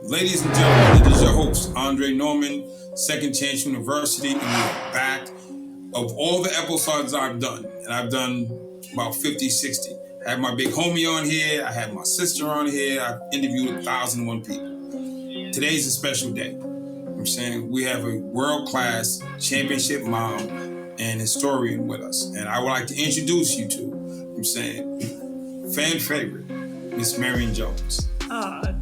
Ladies and gentlemen, it is your host, Andre Norman, Second Chance University, and we are back. Of all the episodes I've done, and I've done about 50, 60, I have my big homie on here, I have my sister on here, I've interviewed 1,001 people. Today's a special day. I'm saying we have a world-class championship mom and historian with us, and I would like to introduce you to, I'm saying, fan favorite, Miss Marion Jones.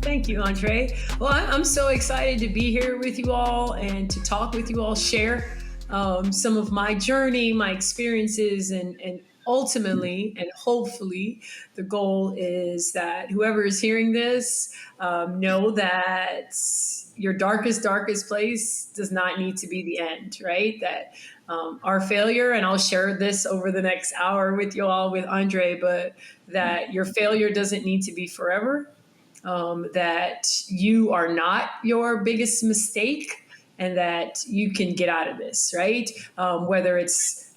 Thank you, Andre. Well, I'm so excited to be here with you all and to talk with you all, share some of my journey, my experiences, and ultimately and hopefully the goal is that whoever is hearing this know that your darkest place does not need to be the end, right? That our failure, and I'll share this over the next hour with you all with Andre, but that your failure doesn't need to be forever. That you are not your biggest mistake and that you can get out of this, right? Whether it's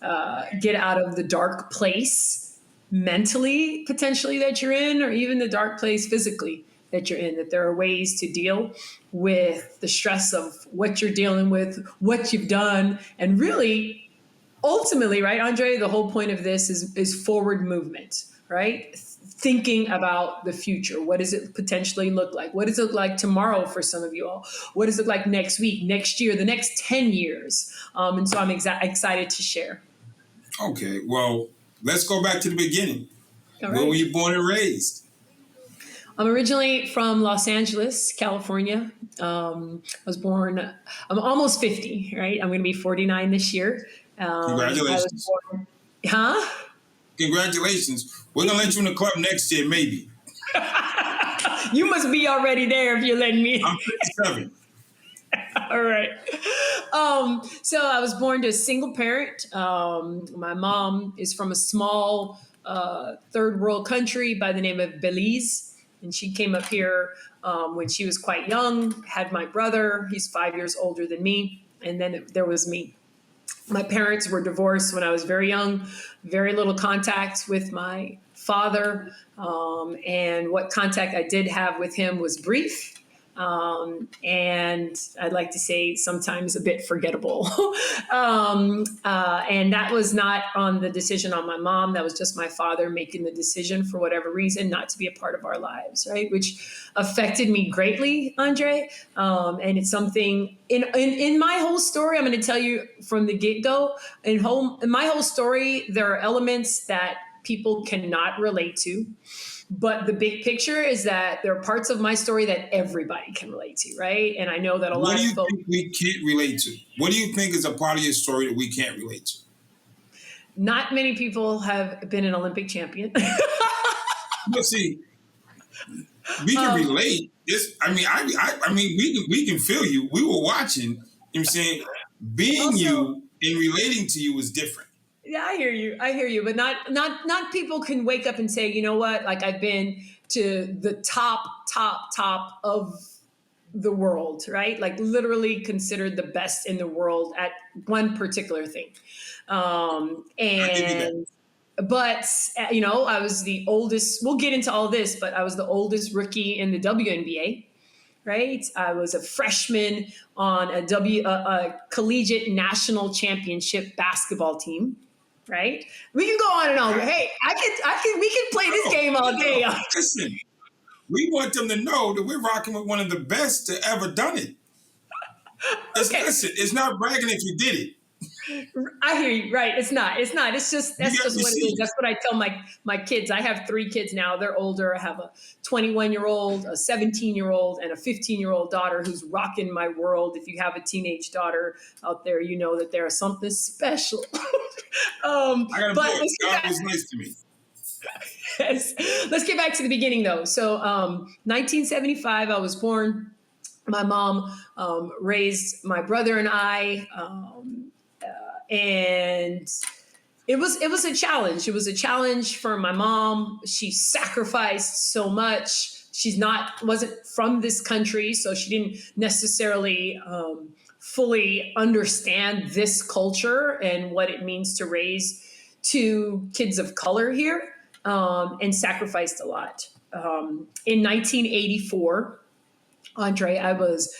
get out of the dark place mentally, potentially, that you're in, or even the dark place physically that you're in, that there are ways to deal with the stress of what you're dealing with, what you've done, and really, ultimately, right, Andre, the whole point of this is forward movement, right? Thinking about the future. What does it potentially look like? What does it look like tomorrow for some of you all? What does it look like next week, next year, the next 10 years? And so I'm excited to share. Okay, well, let's go back to the beginning. All Where right. were you born and raised? I'm originally from Los Angeles, California. I was born, I'm almost 50, right? I'm going to be 49 this year. Congratulations. Huh? Congratulations. We're going to let you in the club next year, maybe. You must be already there if you're letting me. I'm 57. All right. So I was born to a single parent. My mom is from a small third world country by the name of Belize. And she came up here when she was quite young, had my brother. He's 5 years older than me. And then there was me. My parents were divorced when I was very young, very little contact with my father. And what contact I did have with him was brief. And I'd like to say sometimes a bit forgettable. And that was not on the decision on my mom. That was just my father making the decision for whatever reason not to be a part of our lives, right? Which affected me greatly, Andre. And it's something in my whole story, I'm going to tell you from the get-go, in my whole story, there are elements that people cannot relate to. But the big picture is that there are parts of my story that everybody can relate to, right? And I know that a lot of folks... What do you think we can't relate to? What do you think is a part of your story that we can't relate to? Not many people have been an Olympic champion. Well, see, we can relate. We can feel you. We were watching. You know what I'm saying? Being also, you and relating to you is different. Yeah, I hear you. But not people can wake up and say, you know what, like I've been to the top of the world, right? Like literally considered the best in the world at one particular thing. But, you know, I was the oldest, we'll get into all this, but I was the oldest rookie in the WNBA. Right. I was a freshman on a collegiate national championship basketball team. Right. We can go on and on. Hey, we can play this game all day. Listen, we want them to know that we're rocking with one of the best to ever done it. Okay. Listen, it's not bragging if you did it. I hear you. Right. It's not. That's just what it is. That's what I tell my kids. I have 3 kids now. They're older. I have a 21-year-old, a 17-year-old, and a 15-year-old daughter who's rocking my world. If you have a teenage daughter out there, you know that there is something special. I got a boy. God was nice to me. Yes. Let's get back to the beginning, though. So 1975, I was born. My mom raised my brother and I. And it was a challenge. It was a challenge for my mom. She sacrificed so much. Wasn't from this country, so she didn't necessarily fully understand this culture and what it means to raise 2 kids of color here, and sacrificed a lot. In 1984, Andre, I was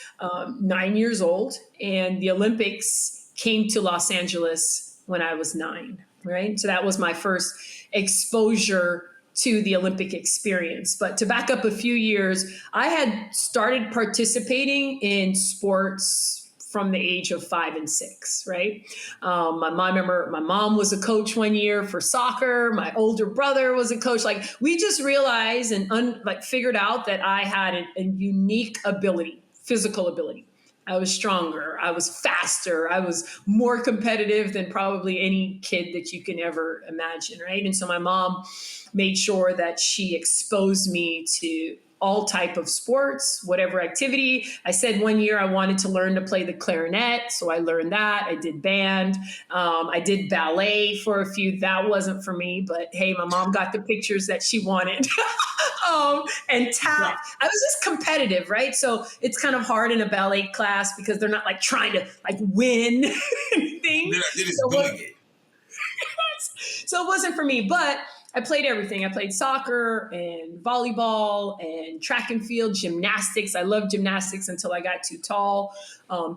9 years old, and the Olympics came to Los Angeles when I was 9, right? So that was my first exposure to the Olympic experience. But to back up a few years, I had started participating in sports from the age of 5 and 6, right? I remember my mom was a coach one year for soccer. My older brother was a coach. Like, we just realized and figured out that I had a unique ability, physical ability. I was stronger. I was faster. I was more competitive than probably any kid that you can ever imagine, right? And so my mom made sure that she exposed me to all type of sports, whatever activity. I said one year I wanted to learn to play the clarinet, so I learned that. I did band. I did ballet for a few. That wasn't for me, but hey, my mom got the pictures that she wanted. And tap. I was just competitive, right? So it's kind of hard in a ballet class because they're not like trying to like win anything. So it wasn't for me, but I played everything. I played soccer and volleyball and track and field, gymnastics. I loved gymnastics until I got too tall,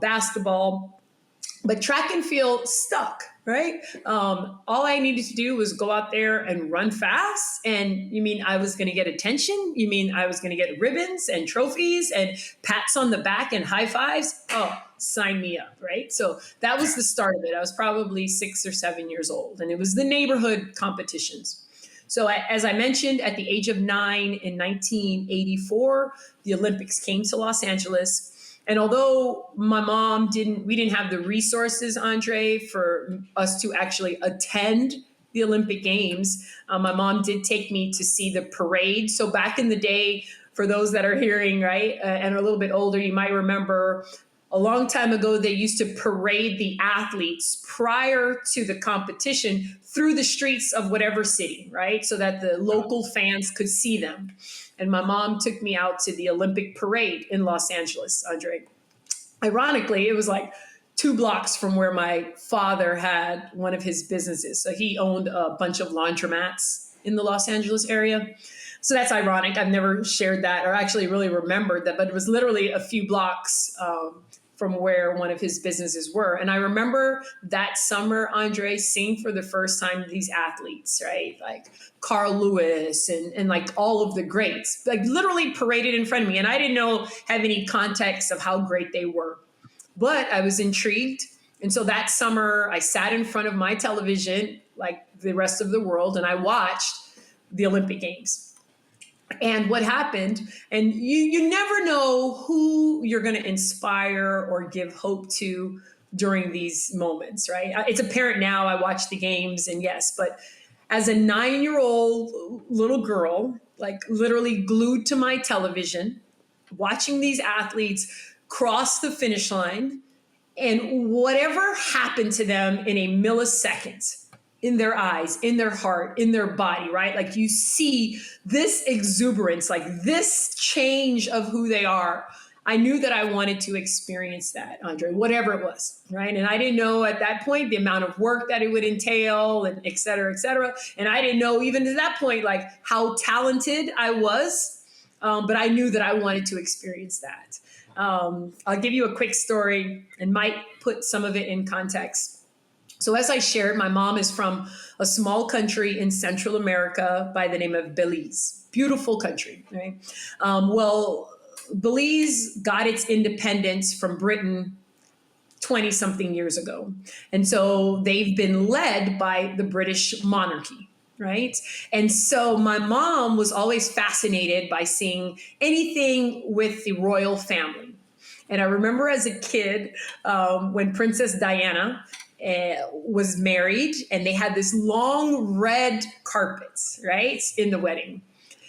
basketball. But track and field stuck, right? All I needed to do was go out there and run fast. And you mean I was going to get attention? You mean I was going to get ribbons and trophies and pats on the back and high fives? Oh, sign me up, right? So that was the start of it. I was probably 6 or 7 years old, and it was the neighborhood competitions. So as I mentioned, at the age of 9 in 1984, the Olympics came to Los Angeles. And although my mom we didn't have the resources, Andre, for us to actually attend the Olympic Games, my mom did take me to see the parade. So back in the day, for those that are hearing, right, and are a little bit older, you might remember a long time ago, they used to parade the athletes prior to the competition through the streets of whatever city, right? So that the local fans could see them. And my mom took me out to the Olympic parade in Los Angeles, Andre. Ironically, it was like 2 blocks from where my father had one of his businesses. So he owned a bunch of laundromats in the Los Angeles area. So that's ironic. I've never shared that or actually really remembered that, but it was literally a few blocks from where one of his businesses were. And I remember that summer, Andre, seeing for the first time these athletes, right? Like Carl Lewis and like all of the greats, like literally paraded in front of me. And I didn't have any context of how great they were, but I was intrigued. And so that summer I sat in front of my television, like the rest of the world, and I watched the Olympic Games. And what happened, and you never know who you're going to inspire or give hope to during these moments, right? It's apparent now. I watch the games, and yes, but as a 9-year-old little girl, like literally glued to my television, watching these athletes cross the finish line, and whatever happened to them in a millisecond, in their eyes, in their heart, in their body, right? Like you see this exuberance, like this change of who they are. I knew that I wanted to experience that, Andre, whatever it was, right? And I didn't know at that point the amount of work that it would entail and et cetera, et cetera. And I didn't know even at that point, like how talented I was, but I knew that I wanted to experience that. I'll give you a quick story and might put some of it in context. So as I shared, my mom is from a small country in Central America by the name of Belize. Beautiful country, right? Belize got its independence from Britain 20-something years ago. And so they've been led by the British monarchy, right? And so my mom was always fascinated by seeing anything with the royal family. And I remember as a kid, when Princess Diana was married, and they had this long red carpet, right, in the wedding.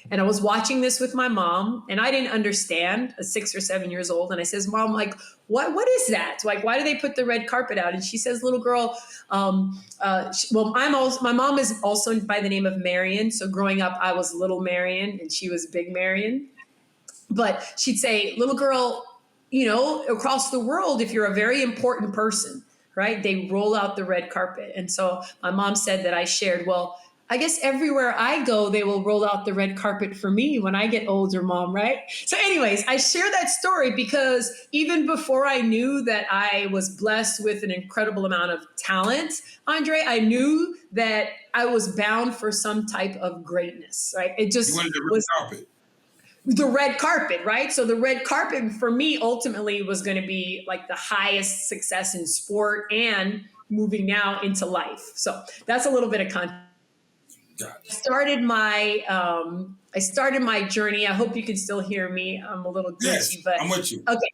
And I was watching this with my mom, and I didn't understand, 6 or 7 years old. And I says, Mom, like, what is that? Like, why do they put the red carpet out? And she says, little girl, my mom is also by the name of Marion. So growing up, I was little Marion and she was big Marion. But she'd say, little girl, across the world, if you're a very important person, right, they roll out the red carpet. And so my mom said that I shared, well, I guess everywhere I go, they will roll out the red carpet for me when I get older, Mom, right? So, anyways, I share that story because even before I knew that I was blessed with an incredible amount of talent, Andre, I knew that I was bound for some type of greatness, right? It You just wanted the red was carpet. the red carpet, right? So the red carpet for me ultimately was going to be like the highest success in sport and moving now into life. So that's a little bit of context. Got it. I started my journey. I hope you can still hear me. I'm a little Yes, glitchy, but I'm with you. okay.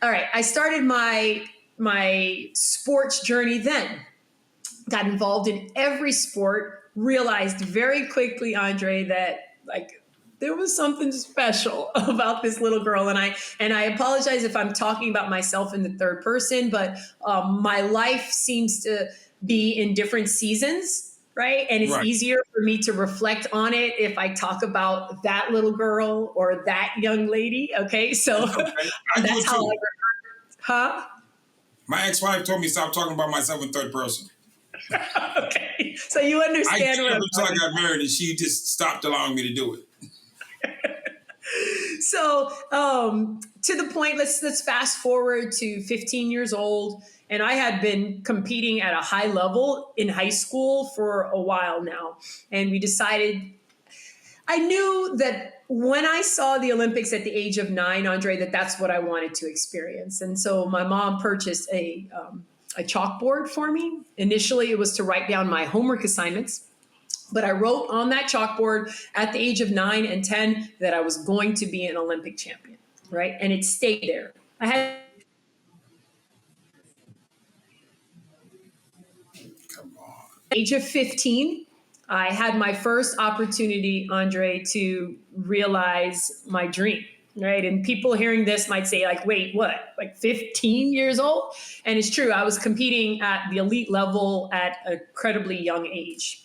All right. I started my sports journey then. Got involved in every sport, realized very quickly, Andre, that like there was something special about this little girl. And I apologize if I'm talking about myself in the third person, but my life seems to be in different seasons, right? And it's Right. easier for me to reflect on it if I talk about that little girl or that young lady. Okay, so Okay. I do that's it how too. huh? My ex-wife told me to stop talking about myself in third person. Okay, so you I understand did what I'm until I talking got married, and she just stopped allowing me to do it. So to the point, let's fast forward to 15 years old, and I had been competing at a high level in high school for a while now, and we decided. I knew that when I saw the Olympics at the age of 9, Andre, that that's what I wanted to experience, and so my mom purchased a chalkboard for me. Initially, it was to write down my homework assignments. But I wrote on that chalkboard at the age of 9 and 10 that I was going to be an Olympic champion, right? And it stayed there. I had Come on. age of 15, I had my first opportunity, Andre, to realize my dream, right? And people hearing this might say, like, wait, what? Like 15 years old? And it's true. I was competing at the elite level at an incredibly young age.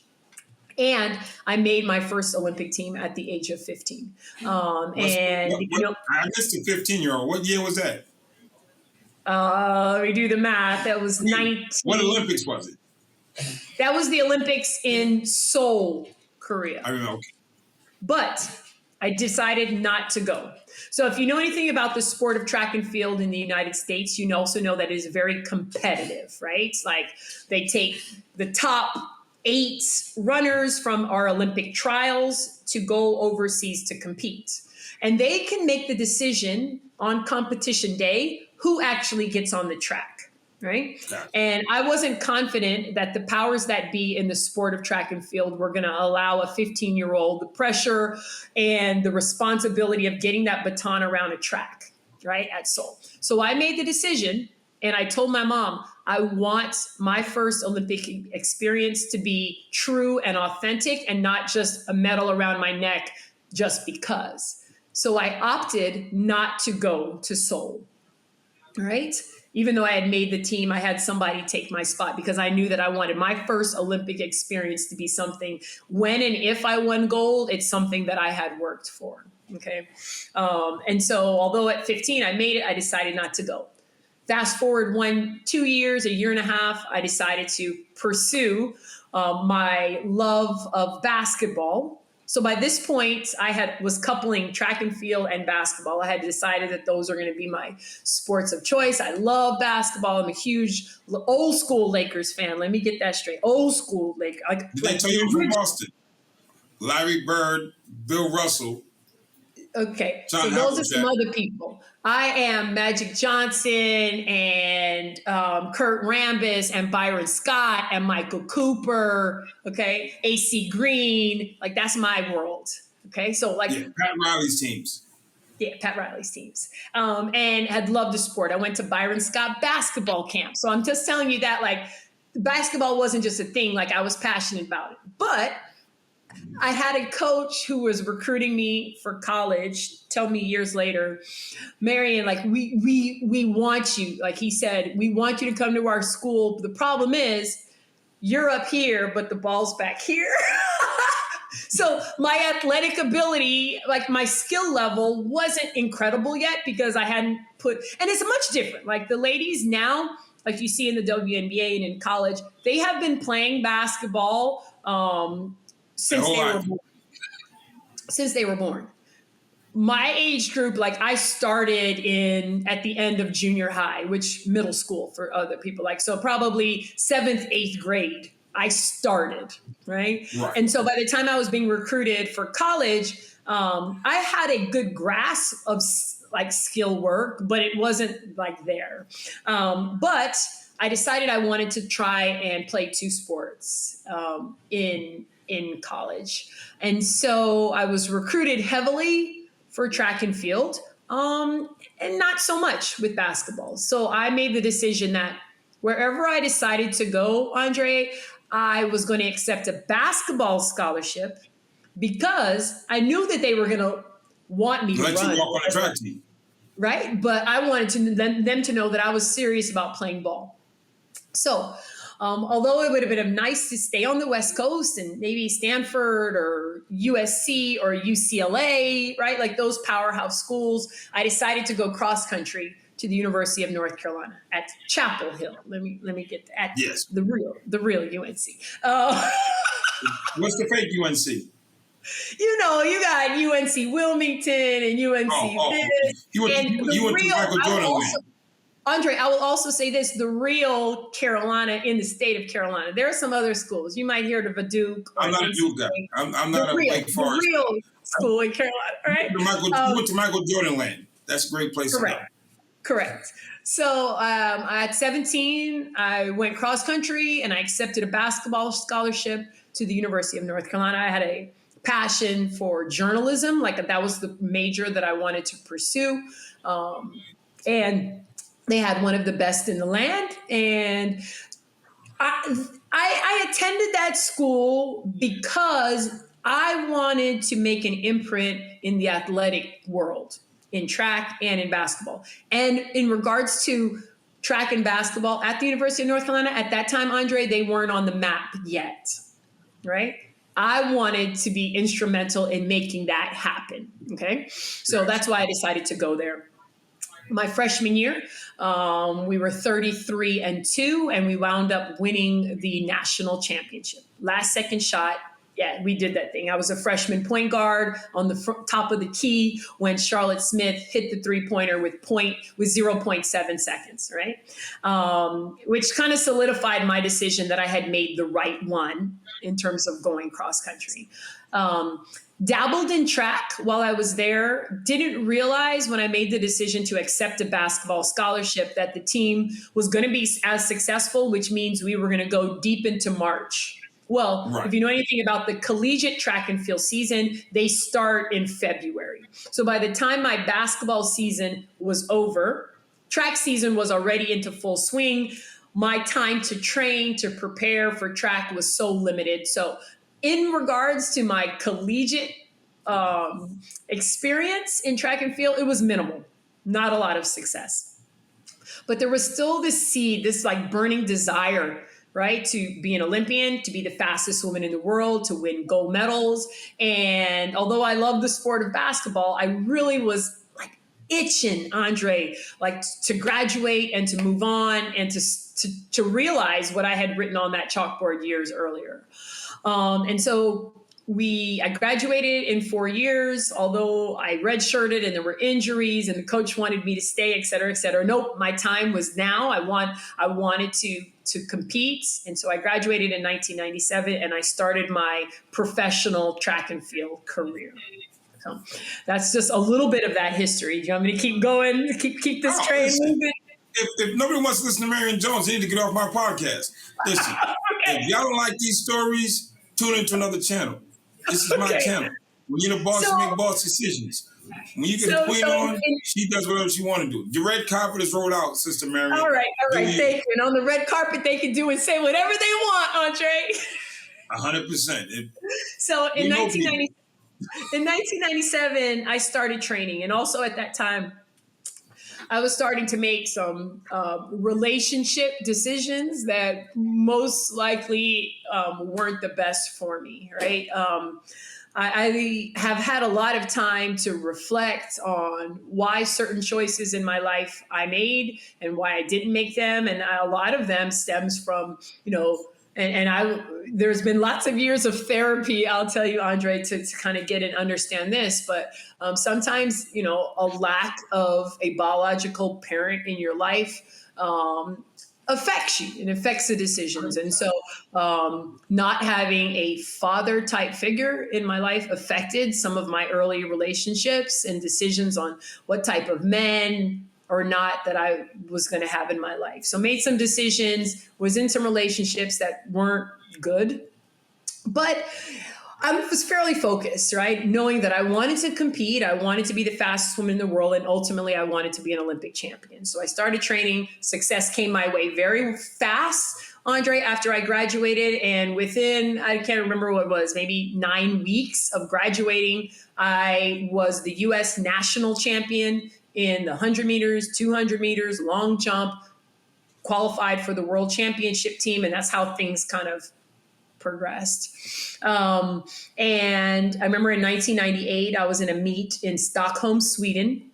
And I made my first Olympic team at the age of 15. And, I missed a 15-year-old. What year was that? let me do the math. That was 19. What Olympics was it? That was the Olympics in Seoul, Korea. I remember. Okay. But I decided not to go. So if you know anything about the sport of track and field in the United States, you also know that it is very competitive, right? It's like they take the top 8 runners from our Olympic trials to go overseas to compete. And they can make the decision on competition day who actually gets on the track. Right. Gotcha. And I wasn't confident that the powers that be in the sport of track and field were going to allow a 15-year-old the pressure and the responsibility of getting that baton around a track, right, at Seoul. So I made the decision and I told my mom, I want my first Olympic experience to be true and authentic and not just a medal around my neck just because. So I opted not to go to Seoul, right? Even though I had made the team, I had somebody take my spot because I knew that I wanted my first Olympic experience to be something when and if I won gold, it's something that I had worked for. Okay. And so although at 15 I made it, I decided not to go. Fast forward 2 years, a year and a half, I decided to pursue my love of basketball. So by this point, was coupling track and field and basketball. I had decided that those are going to be my sports of choice. I love basketball. I'm a huge old school Lakers fan. Let me get that straight. Old school Lakers. Did they tell you from Boston? Larry Bird, Bill Russell. Okay, so those are some other people. I am Magic Johnson and Kurt Rambis and Byron Scott and Michael Cooper. Okay, AC Green, like that's my world. Okay, so like Pat Riley's teams. Yeah, Pat Riley's teams, and had loved the sport. I went to Byron Scott basketball camp, so I'm just telling you that like basketball wasn't just a thing. Like I was passionate about it, but I had a coach who was recruiting me for college tell me years later, Marion, like we want you. Like he said, we want you to come to our school. The problem is you're up here, but the ball's back here. So my athletic ability, like my skill level wasn't incredible yet because I hadn't and it's much different. Like the ladies now, like you see in the WNBA and in college, they have been playing basketball, since they were born. Since they were born. My age group, like I started at the end of junior high, which middle school for other people, like, so probably 7th, 8th grade, I started, right? And so by the time I was being recruited for college, I had a good grasp of like skill work, but it wasn't like there. But I decided I wanted to try and play 2 sports in college. And so I was recruited heavily for track and field, and not so much with basketball. So I made the decision that wherever I decided to go, Andre, I was going to accept a basketball scholarship because I knew that they were going to want me to run. Let you walk on a track team. Right? But I wanted them to know that I was serious about playing ball. So although it would have been nice to stay on the West Coast and maybe Stanford or USC or UCLA, right? Like those powerhouse schools, I decided to go cross country to the University of North Carolina at Chapel Hill. Let me get at the real UNC. What's the fake UNC? You know, you got UNC Wilmington and UNC this. You went to Michael Jordan land. Andre, I will also say this, the real Carolina in the state of Carolina. There are some other schools. You might hear of a Duke. I'm not a Duke guy. I'm not a Wake Forest. The real school in Carolina, right? You went to Michael Jordan land. That's a great place to go. Correct. So at 17, I went cross country and I accepted a basketball scholarship to the University of North Carolina. I had a passion for journalism. Like that was the major that I wanted to pursue. And they had one of the best in the land. And I attended that school because I wanted to make an imprint in the athletic world, in track and in basketball. And in regards to track and basketball at the University of North Carolina, at that time, Andre, they weren't on the map yet, right? I wanted to be instrumental in making that happen, okay? So that's why I decided to go there. My freshman year, we were 33-2, and we wound up winning the national championship. Last second shot, yeah, we did that thing. I was a freshman point guard on the top of the key when Charlotte Smith hit the three-pointer with 0.7 seconds, right? Which kind of solidified my decision that I had made the right one in terms of going cross country. Dabbled in track while I was there, didn't realize when I made the decision to accept a basketball scholarship that the team was going to be as successful, which means we were going to go deep into March. Well, if you know anything about the collegiate track and field season, they start in February. So by the time my basketball season was over, track season was already into full swing. My time to train, to prepare for track was so limited. So in regards to my collegiate experience in track and field, it was minimal, not a lot of success. But there was still this seed, this like burning desire, right? To be an Olympian, to be the fastest woman in the world, to win gold medals. And although I love the sport of basketball, I really was like itching, Andre, like to graduate and to move on and to realize what I had written on that chalkboard years earlier. And so I graduated in 4 years, although I redshirted and there were injuries and the coach wanted me to stay, et cetera, et cetera. Nope, my time was now. I wanted to compete. And so I graduated in 1997 and I started my professional track and field career. So that's just a little bit of that history. Do you want me to keep going, keep this train moving? If nobody wants to listen to Marion Jones, they need to get off my podcast. Listen, if y'all don't like these stories, tune into another channel. This is my channel. When you're the boss, you make boss decisions. When you get the queen on, she does whatever she want to do. The red carpet is rolled out, Sister Marion. All right, thank you. And on the red carpet, they can do and say whatever they want, Andre. 100%. So in 1997, I started training. And also at that time, I was starting to make some relationship decisions that most likely weren't the best for me, right? I have had a lot of time to reflect on why certain choices in my life I made and why I didn't make them. And a lot of them stems from, there's been lots of years of therapy, I'll tell you, Andre, to kind of get and understand this. But sometimes, a lack of a biological parent in your life affects you and affects the decisions. And so not having a father type figure in my life affected some of my early relationships and decisions on what type of men or not that I was going to have in my life. So made some decisions, was in some relationships that weren't good, but I was fairly focused, right? Knowing that I wanted to compete, I wanted to be the fastest woman in the world, and ultimately I wanted to be an Olympic champion. So I started training. Success came my way very fast, Andre, after I graduated. And within, I can't remember what it was, maybe 9 weeks of graduating, I was the US national champion in the 100 meters, 200 meters, long jump, qualified for the world championship team. And that's how things kind of progressed. And I remember in 1998, I was in a meet in Stockholm, Sweden.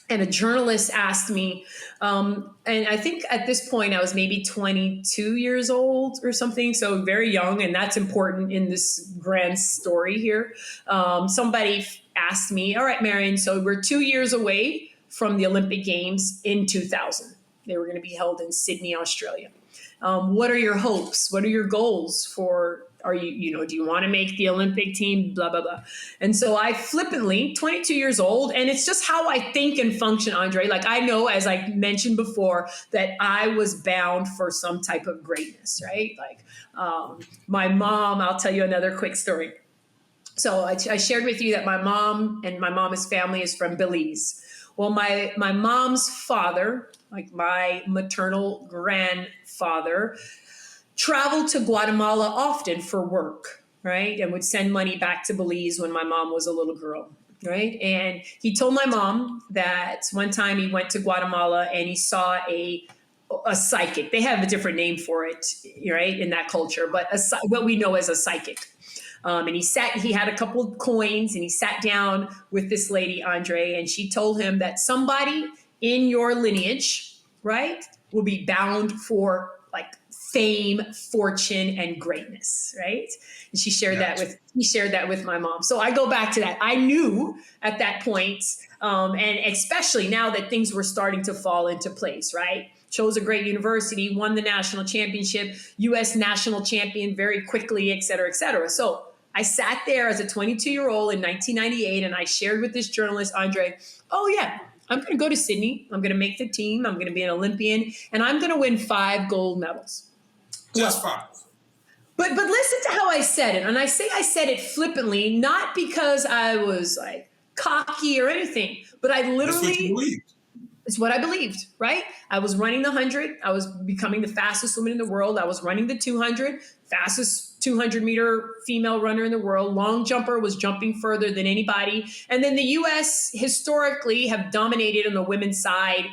And a journalist asked me, and I think at this point I was maybe 22 years old or something, so very young, and that's important in this grand story here. Somebody asked me, all right, Marion, so we're 2 years away from the Olympic Games in 2000. They were going to be held in Sydney, Australia. What are your hopes? What are your goals for, do you want to make the Olympic team, blah, blah, blah. And so I flippantly, 22 years old, and it's just how I think and function, Andre. Like I know, as I mentioned before, that I was bound for some type of greatness, right? Like my mom, I'll tell you another quick story. So I shared with you that my mom and my mama's family is from Belize. Well, my mom's father, like my maternal grandfather, traveled to Guatemala often for work, right? And would send money back to Belize when my mom was a little girl, right? And he told my mom that one time he went to Guatemala and he saw a psychic. They have a different name for it, right, in that culture, but what we know as a psychic. And he had a couple of coins and he sat down with this lady, Andre, and she told him that somebody in your lineage, right, will be bound for like fame, fortune, and greatness, right? And he shared that with my mom. So I go back to that. I knew at that point, and especially now that things were starting to fall into place, right? Chose a great university, won the national championship, US national champion very quickly, et cetera, et cetera. So I sat there as a 22-year-old in 1998, and I shared with this journalist, Andre, oh yeah, I'm going to go to Sydney. I'm going to make the team. I'm going to be an Olympian, and I'm going to win 5 gold medals. Just 5. But listen to how I said it. And I said it flippantly, not because I was like cocky or anything, but I literally... That's what you believed. It's what I believed, right? I was running the 100. I was becoming the fastest woman in the world. I was running the 200, fastest 200-meter female runner in the world. Long jumper, was jumping further than anybody. And then the U.S. historically have dominated on the women's side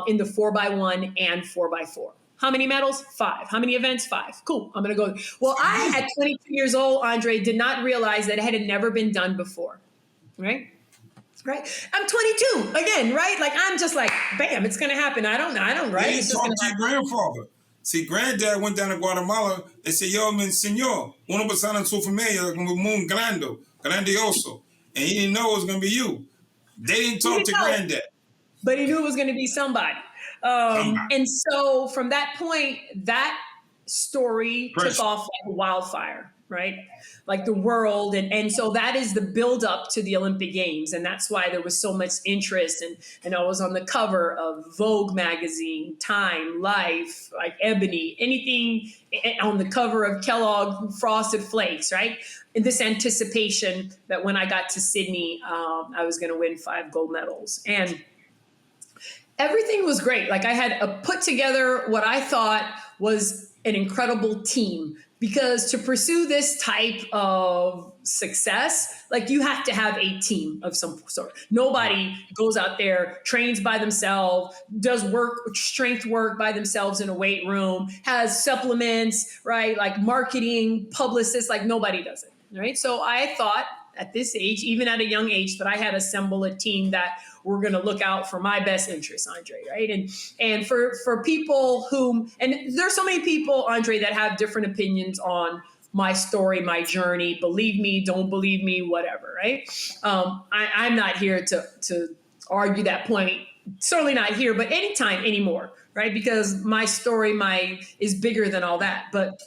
in the 4x1 and 4x4. How many medals? 5. How many events? 5. Cool. I'm going to go. Well, I, at 22 years old, Andre, did not realize that it had never been done before, right? Right. I'm 22 again, right? Like I'm just like, bam, it's gonna happen. I don't, right? You talk to your grandfather. See, granddad went down to Guatemala. They said, "Yo, men, señor, uno pasando en su familia como muy grandioso," and he didn't know it was gonna be you. They didn't talk to granddad, but he knew it was gonna be somebody. And so from that point, that story took off like wildfire. Right? Like the world. And so that is the buildup to the Olympic Games. And that's why there was so much interest. And I was on the cover of Vogue magazine, Time, Life, like Ebony, anything on the cover of Kellogg Frosted Flakes, right? In this anticipation that when I got to Sydney, I was going to win 5 gold medals. And everything was great. Like I had put together what I thought was an incredible team. Because to pursue this type of success, like you have to have a team of some sort. Nobody goes out there, trains by themselves, does strength work by themselves in a weight room, has supplements, right? Like marketing, publicists, like nobody does it, right? So I thought at this age, even at a young age, that I had assembled a team that were going to look out for my best interests, Andre, right? And for people whom, and there's so many people, Andre, that have different opinions on my story, my journey. Believe me, don't believe me, whatever, right? I'm not here to argue that point. Certainly not here, but anytime anymore, right? Because my story is bigger than all that. But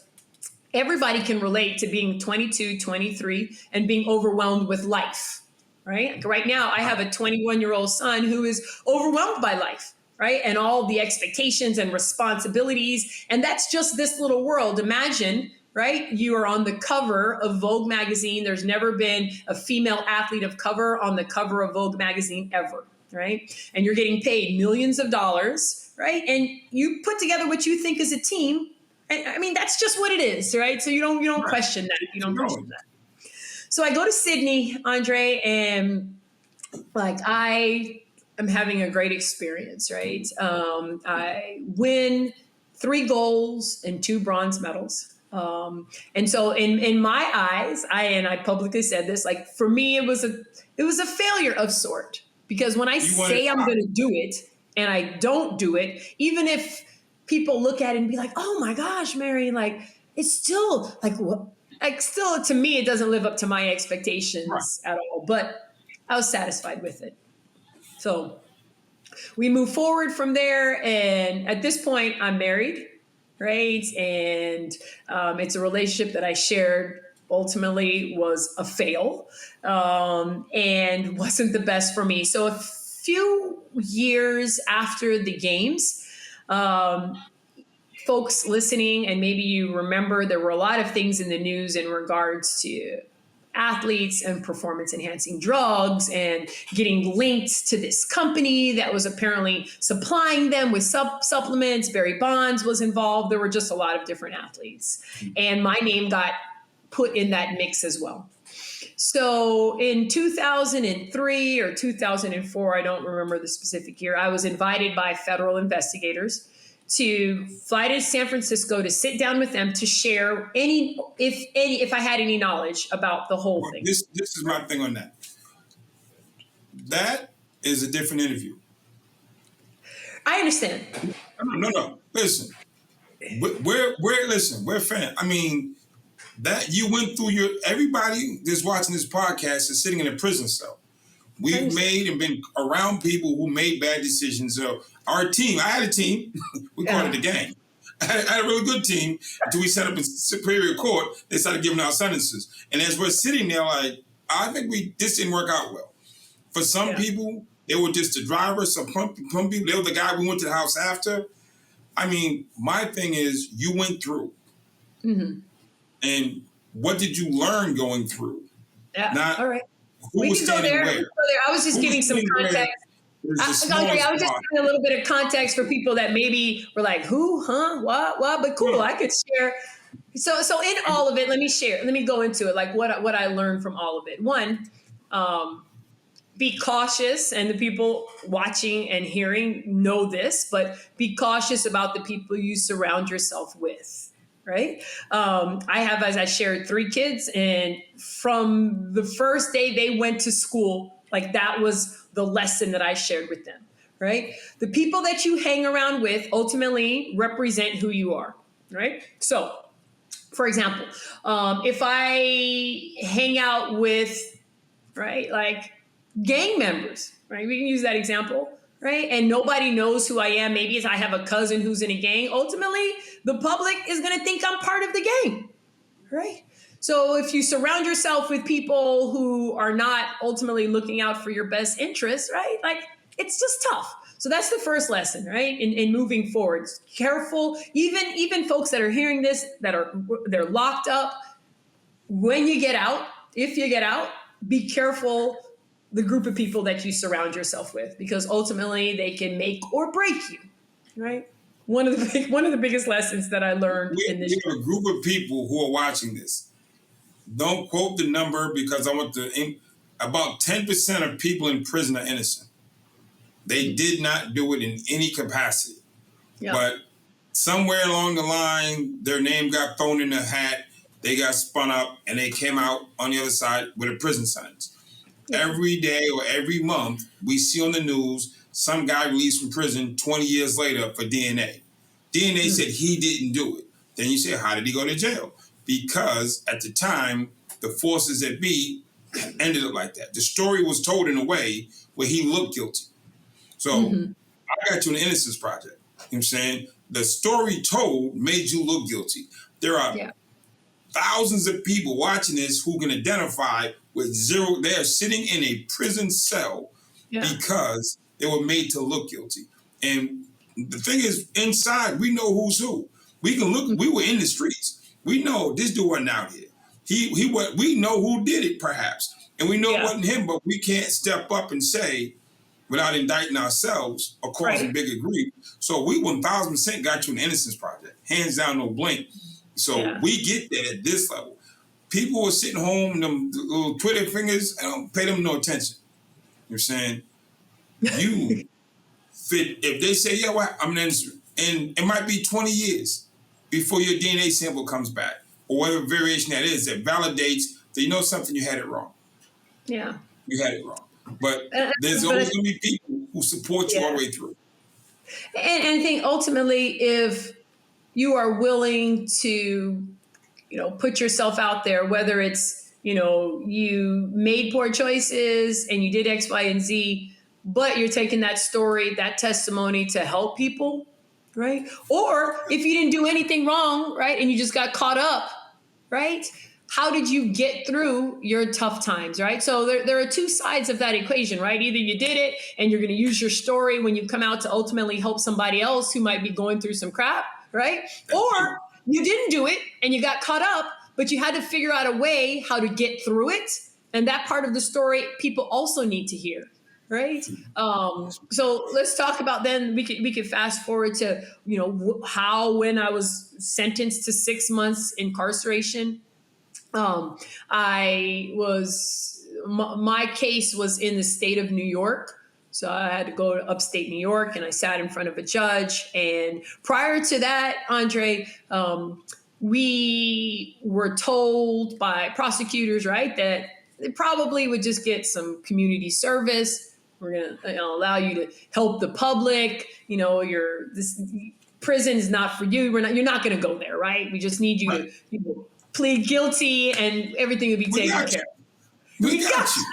everybody can relate to being 22, 23, and being overwhelmed with life, right? Right now, I have a 21-year-old son who is overwhelmed by life, right? And all the expectations and responsibilities. And that's just this little world. Imagine, right? You are on the cover of Vogue magazine. There's never been a female athlete of color on the cover of Vogue magazine ever, right? And you're getting paid millions of dollars, right? And you put together what you think is a team. I mean, that's just what it is, right? So you don't question that. You don't question that. So I go to Sydney, Andre, and like I am having a great experience, right? I win 3 golds and 2 bronze medals. And so in my eyes, I publicly said this, like for me, it was a failure of sort, because when I say I'm going to do it and I don't do it, even if people look at it and be like, oh my gosh, Mary, like it's still like still to me, it doesn't live up to my expectations at all, but I was satisfied with it. So we move forward from there. And at this point I'm married, right? And it's a relationship that I shared ultimately was a fail and wasn't the best for me. So a few years after the games, folks listening, and maybe you remember, there were a lot of things in the news in regards to athletes and performance enhancing drugs and getting linked to this company that was apparently supplying them with supplements. Barry Bonds was involved. There were just a lot of different athletes. And my name got put in that mix as well. So in 2003 or 2004, I don't remember the specific year, I was invited by federal investigators to fly to San Francisco to sit down with them to share if I had any knowledge about the whole thing. This is my thing on that. That is a different interview. I understand. No. Listen, we're fans. I mean, that you went through everybody that's watching this podcast is sitting in a prison cell. We've made and been around people who made bad decisions. So our team, I had a team, we called it the gang. I had a really good team until we set up in Superior Court. They started giving out sentences. And as we're sitting there, like, I think this didn't work out well. For some people, they were just the driver. Some people, they were the guy we went to the house after. I mean, my thing is, you went through. Mm-hmm. And what did you learn going through? Yeah, all right. We can go there. I was just giving some context. I was just giving a little bit of context for people that maybe were like, who, huh, what, but cool, I could share. So in all of it, let me go into it, like what I learned from all of it. One, be cautious, and the people watching and hearing know this, but be cautious about the people you surround yourself with. Right. I have, as I shared, 3 kids, and from the first day they went to school, like that was the lesson that I shared with them. Right. The people that you hang around with ultimately represent who you are. Right. So, for example, if I hang out with, right, like gang members, right, we can use that example. Right. And nobody knows who I am. Maybe I have a cousin who's in a gang. Ultimately, the public is going to think I'm part of the gang. Right. So if you surround yourself with people who are not ultimately looking out for your best interests, right, like it's just tough. So that's the first lesson, right, in moving forward. Careful, even folks that are hearing this, they're locked up. When you get out, if you get out, be careful the group of people that you surround yourself with, because ultimately they can make or break you, right? One of the biggest lessons that I learned in this. We have a group of people who are watching this. Don't quote the number, because about 10% of people in prison are innocent. They did not do it in any capacity. Yeah. But somewhere along the line, their name got thrown in the hat. they got spun up and they came out on the other side with a prison sentence. Yeah. Every day or every month, we see on the news some guy released from prison 20 years later for DNA. DNA said he didn't do it. Then you say, how did he go to jail? Because at the time, the forces that be ended it like that. The story was told in a way where he looked guilty. So I got you an Innocence Project. You know what I'm saying? The story told made you look guilty. There are thousands of people watching this who can identify with zero. They are sitting in a prison cell because they were made to look guilty. And the thing is, inside, we know who's who. We can look, we were in the streets. We know this dude wasn't out here. We know who did it, perhaps. And we know it wasn't him, but we can't step up and say, without indicting ourselves or causing bigger grief. So we 1,000% got you an Innocence Project. Hands down, no blink. So we get there at this level. People are sitting home, them little Twitter fingers, I don't pay them no attention. You know what I'm saying? You fit, if they say, yeah, well, I'm an innocent, and it might be 20 years before your DNA sample comes back, or whatever variation that is, that validates that you know something, you had it wrong. Yeah. You had it wrong. But there's always going to be people who support you all the way through. And I think ultimately, if you are willing to, put yourself out there, whether it's, you made poor choices and you did X, Y, and Z, but you're taking that story, that testimony to help people, right? Or if you didn't do anything wrong, right, and you just got caught up, right? How did you get through your tough times, right? So there are two sides of that equation, right? Either you did it and you're going to use your story when you come out to ultimately help somebody else who might be going through some crap, right? Or you didn't do it and you got caught up, but you had to figure out a way how to get through it. And that part of the story people also need to hear, right? So let's talk about then, we could fast forward to, how when I was sentenced to 6 months incarceration, my case was in the state of New York. So I had to go to upstate New York and I sat in front of a judge. And prior to that, Andre, we were told by prosecutors, right, that they probably would just get some community service. We're going to allow you to help the public. This prison is not for you. You're not going to go there, right? We just need you to, plead guilty and everything will be taken care of. We got you.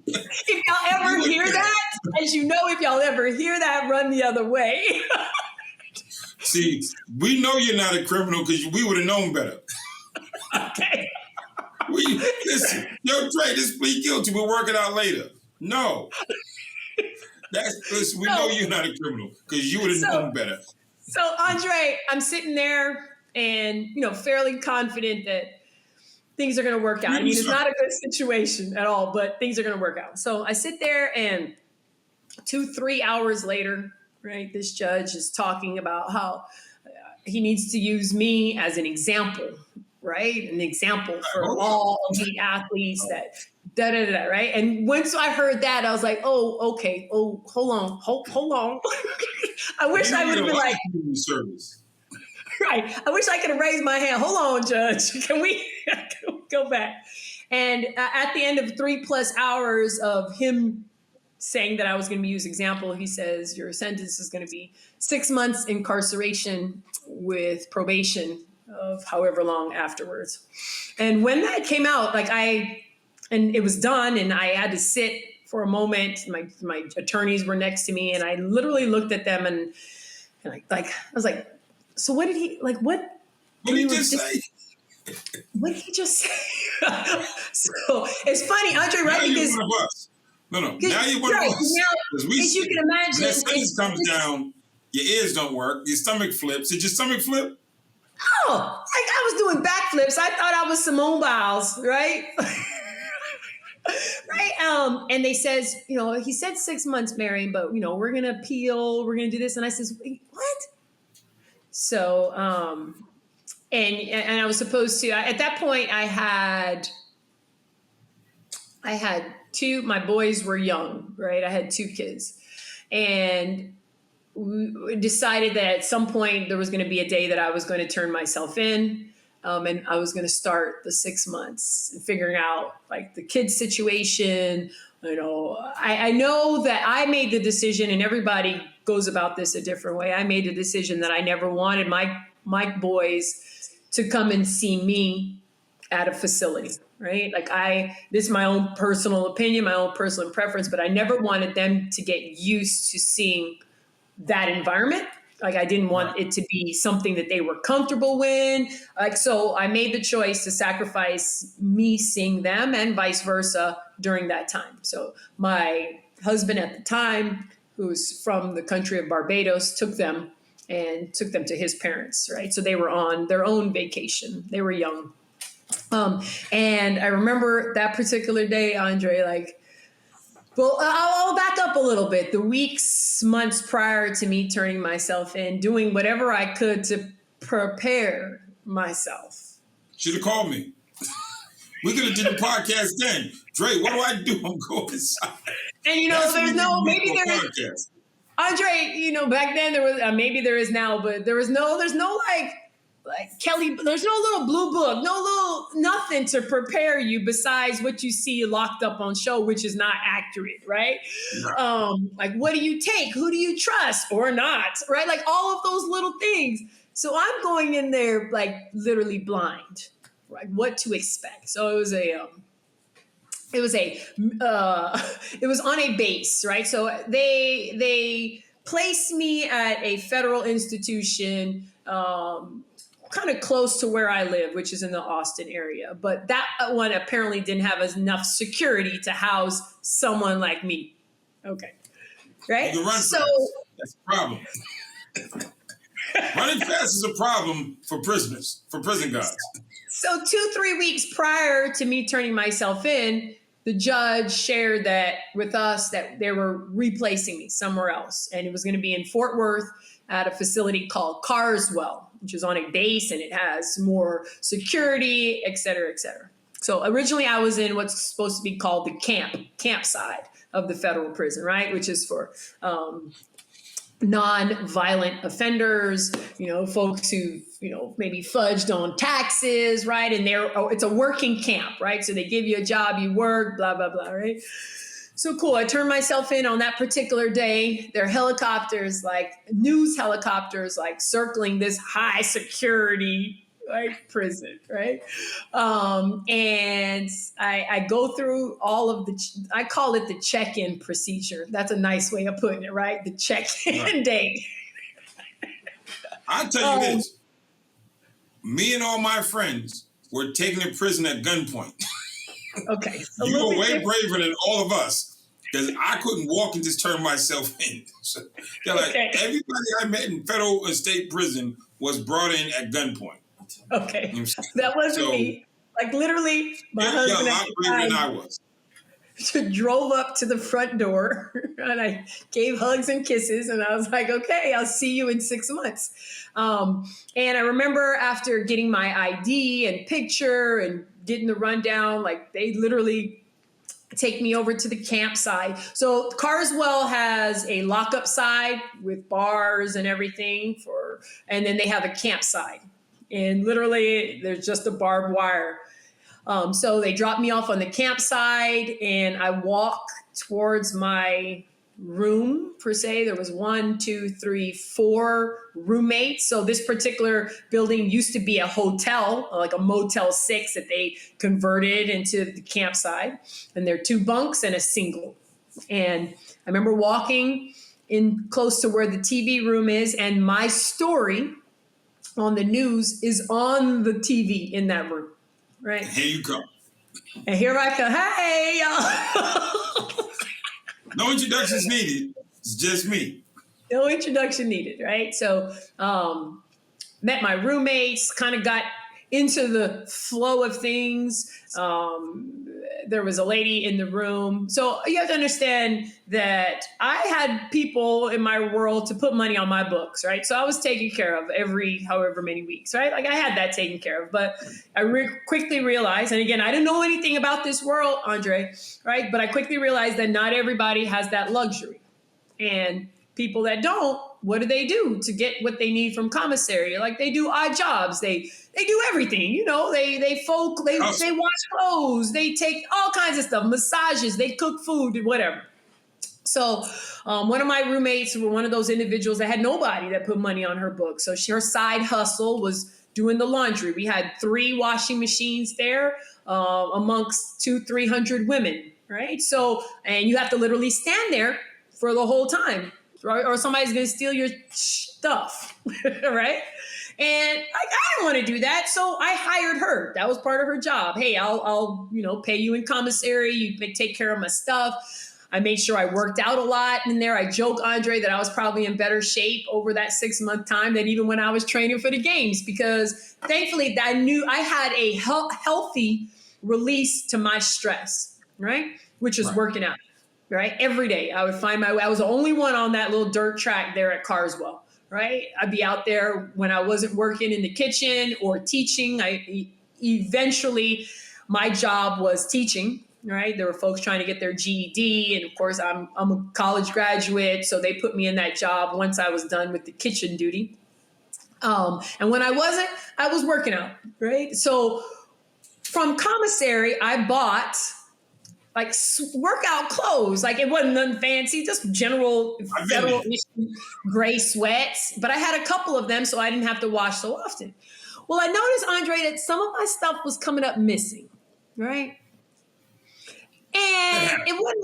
If y'all ever hear that, as you know, if y'all ever hear that, run the other way. See, we know you're not a criminal because we would have known better. Okay. Listen, Trey, just plead guilty. We'll work it out later. No. We know you're not a criminal because you would have known better. So, Andre, I'm sitting there and, fairly confident that things are going to work out. I mean, it's not a good situation at all, but things are going to work out. So I sit there and 2-3 hours later, right, this judge is talking about how he needs to use me as an example, right? An example for all elite athletes that da-da-da-da, right? And once I heard that, I was like, oh, okay. Oh, hold on. I wish I would have been like, service. Right. I wish I could have raised my hand. Hold on, Judge. Can we go back? And at the end of 3+ hours of him saying that I was going to be used example, he says, your sentence is going to be 6 months incarceration with probation of however long afterwards. And when that came out, and it was done and I had to sit for a moment, my attorneys were next to me and I literally looked at them and I was like, so what did he, what did he just say? What did he just say? So it's funny, Andre, right? Now you're one of us. No. Now you're one of us. Now, as you can imagine. When that sentence comes down, your ears don't work, your stomach flips. Did your stomach flip? Oh, I was doing backflips. I thought I was Simone Biles, right? Right. And they says, he said 6 months, Marion, but we're going to appeal. We're going to do this. And I says, wait, what? So, and I was supposed to, at that point I had my boys were young, right? I had 2 kids and we decided that at some point there was going to be a day that I was going to turn myself in. And I was going to start the 6 months and figuring out like the kids situation. I know that I made the decision, and everybody goes about this a different way. I made the decision that I never wanted my boys to come and see me at a facility, right? This is my own personal opinion, my own personal preference, but I never wanted them to get used to seeing that environment. Like I didn't want it to be something that they were comfortable with. So I made the choice to sacrifice me seeing them and vice versa during that time. So my husband at the time, who's from the country of Barbados, took them to his parents, right? So they were on their own vacation. They were young. And I remember that particular day, Andre, well, I'll back up a little bit. The weeks, months prior to me turning myself in, doing whatever I could to prepare myself. Should have called me. We could have did the podcast then. Dre, what do I do? I'm going inside. And there's no, maybe there is. Andre, back then there was, maybe there is now, but there's no like Kelly, there's no little blue book, nothing to prepare you besides what you see locked up on show, which is not accurate, right? Like, what do you take? Who do you trust or not, right? Like all of those little things. So I'm going in there like literally blind, right? What to expect. So it was on a base, right? So they placed me at a federal institution, kind of close to where I live, which is in the Austin area. But that one apparently didn't have enough security to house someone like me. Okay. Right? You can run so fast. That's a problem. Running fast is a problem for prisoners, for prison guards. So 2-3 weeks prior to me turning myself in, the judge shared that with us that they were replacing me somewhere else. And it was going to be in Fort Worth at a facility called Carswell, which is on a base and it has more security, et cetera, et cetera. So originally I was in what's supposed to be called the campside of the federal prison, right? Which is for non-violent offenders, folks who, maybe fudged on taxes, right? And it's a working camp, right? So they give you a job, you work, blah, blah, blah, right? So cool. I turned myself in on that particular day. There are helicopters, like news helicopters, like circling this high security prison, right? And I go through all of I call it the check-in procedure. That's a nice way of putting it, right? The check-in day. I'll tell you this. Me and all my friends were taken to prison at gunpoint. Okay. You were way braver than all of us because I couldn't walk and just turn myself in. So they're like, everybody I met in federal and state prison was brought in at gunpoint. Okay. That wasn't me. Like literally, my husband a lot braver than I was. Drove up to the front door and I gave hugs and kisses and I was like, okay, I'll see you in 6 months. And I remember after getting my ID and picture and getting the rundown, like they literally take me over to the campsite. So Carswell has a lockup side with bars and everything and then they have a campsite and literally there's just a barbed wire. So they dropped me off on the campsite and I walk towards my room per se. There was 1, 2, 3, 4 roommates. So this particular building used to be a hotel, like a Motel 6 that they converted into the campsite. And there are 2 bunks and a single. And I remember walking in close to where the TV room is and my story on the news is on the TV in that room. Right. Here you come. And here I come. Hey, y'all. No introductions needed. It's just me. No introduction needed, right? So met my roommates, kind of got into the flow of things. There was a lady in the room. So you have to understand that I had people in my world to put money on my books, right? So I was taken care of every however many weeks, right? Like I had that taken care of. But I quickly realized, and again, I didn't know anything about this world, Andre, right? But I quickly realized that not everybody has that luxury. And people that don't, what do to get what they need from commissary? Like they do odd jobs. They do everything, they wash clothes, they take all kinds of stuff, massages, they cook food, whatever. So one of my roommates were one of those individuals that had nobody that put money on her book. So her side hustle was doing the laundry. We had 3 washing machines there amongst 200-300 women, right? So, and you have to literally stand there for the whole time, right? Or somebody's going to steal your stuff, right? And I didn't want to do that. So I hired her. That was part of her job. Hey, I'll pay you in commissary. You take care of my stuff. I made sure I worked out a lot in there. I joke, Andre, that I was probably in better shape over that 6-month time than even when I was training for the games, because thankfully I knew I had a healthy release to my stress, right? Which is working out, right? Every day I would find my way. I was the only one on that little dirt track there at Carswell, right? I'd be out there when I wasn't working in the kitchen or teaching. Eventually my job was teaching. Right. There were folks trying to get their GED. And of course, I'm a college graduate. So they put me in that job once I was done with the kitchen duty. And when I wasn't, I was working out. Right. So from commissary, I bought like workout clothes. Like it wasn't nothing fancy, just general federal issue gray sweats. But I had a couple of them, so I didn't have to wash so often. Well, I noticed, Andre, that some of my stuff was coming up missing. Right. And it wasn't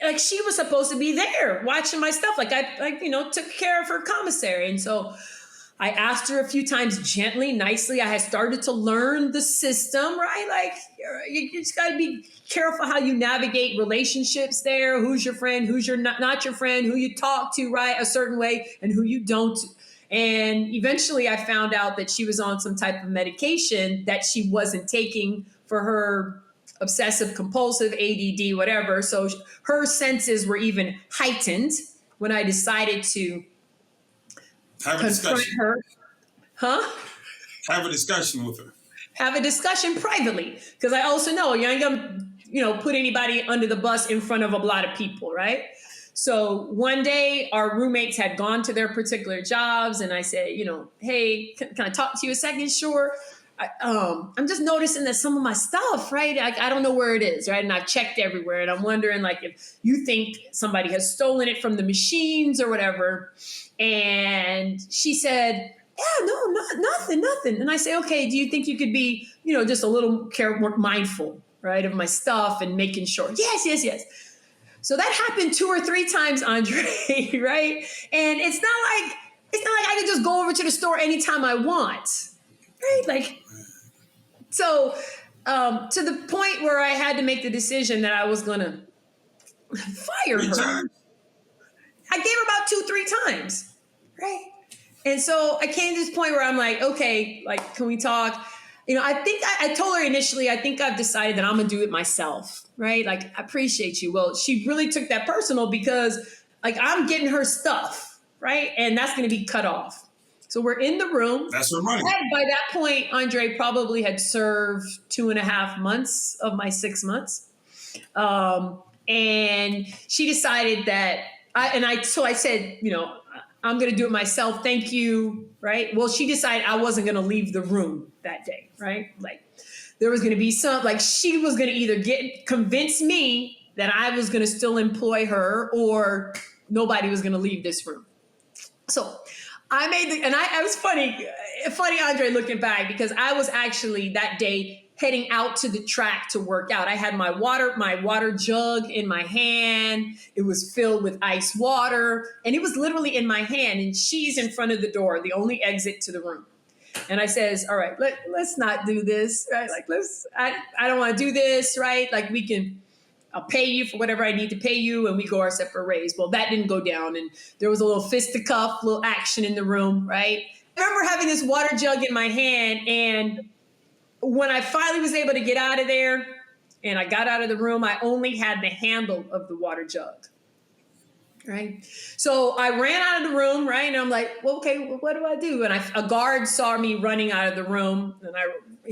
like she was supposed to be there watching my stuff. Like I took care of her commissary. And so I asked her a few times gently, nicely. I had started to learn the system, right? Like you just got to be careful how you navigate relationships there. Who's your friend? Who's your not your friend? Who you talk to, right? A certain way, and who you don't. And eventually I found out that she was on some type of medication that she wasn't taking for her obsessive compulsive, ADD, whatever. So her senses were even heightened when I decided to have a discussion. Her. Have a discussion with her. Have a discussion privately. Because I also know you ain't gonna put anybody under the bus in front of a lot of people, right? So one day our roommates had gone to their particular jobs and I said, hey, can I talk to you a second? Sure. I'm just noticing that some of my stuff, right? I don't know where it is, right? And I've checked everywhere, and I'm wondering, like, if you think somebody has stolen it from the machines or whatever. And she said, yeah, no, nothing. And I say, okay, do you think you could be, just a little more mindful, right, of my stuff and making sure? Yes. So that happened 2 or 3 times, Andre, right? And it's not like I can just go over to the store anytime I want. Right? Like, so to the point where I had to make the decision that I was going to fire her. I gave her about 2-3 times. Right. And so I came to this point where I'm like, okay, like, can we talk? I think I told her initially, I think I've decided that I'm going to do it myself. Right. Like, I appreciate you. Well, she really took that personal because like I'm getting her stuff. Right. And that's going to be cut off. So we're in the room. That's her money. By that point, Andre probably had served 2.5 months of my 6 months. And she decided that so I said, I'm going to do it myself. Thank you. Right. Well, she decided I wasn't going to leave the room that day. Right. Like there was going to be she was going to either convince me that I was going to still employ her or nobody was going to leave this room. So I made I was funny, Andre, looking back, because I was actually that day heading out to the track to work out. I had my water jug in my hand. It was filled with ice water, and it was literally in my hand. And she's in front of the door, the only exit to the room. And I says, all right, let's not do this, right? Like, I don't want to do this, right? Like I'll pay you for whatever I need to pay you, and we go our separate ways. Well, that didn't go down, and there was a little fisticuff, little action in the room, right? I remember having this water jug in my hand, and when I finally was able to get out of there, and I got out of the room, I only had the handle of the water jug, right? So I ran out of the room, right? And I'm like, well, okay, what do I do? And a guard saw me running out of the room, and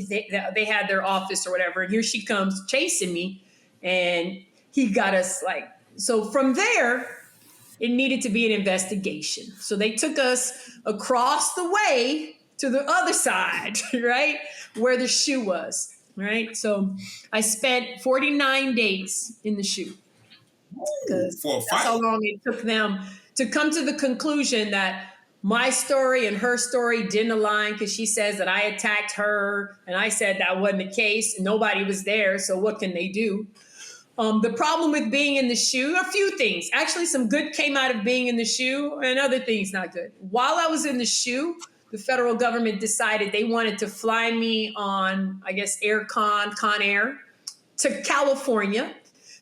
they had their office or whatever, and here she comes chasing me. And he got us so from there, it needed to be an investigation. So they took us across the way to the other side, right? Where the shoe was, right? So I spent 49 days in the shoe because For a that's how fight? long it took them to come to the conclusion that my story and her story didn't align, because she says that I attacked her and I said that wasn't the case. Nobody was there. So what can they do? The problem with being in the shoe, a few things. Actually, some good came out of being in the shoe and other things not good. While I was in the shoe, the federal government decided they wanted to fly me on, I guess, Con Air to California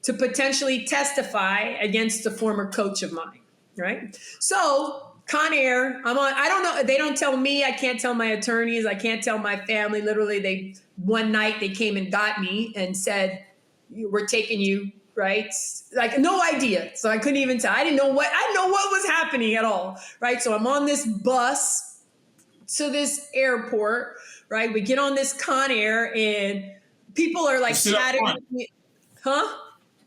to potentially testify against a former coach of mine, right? So Con Air, I'm on, I don't know, they don't tell me, I can't tell my attorneys, I can't tell my family. Literally, one night they came and got me and said, we're taking you, right? Like, no idea. So I couldn't even tell. I didn't know what was happening at all, right? So I'm on this bus to this airport, right? We get on this Con Air and people are like chatting. Huh?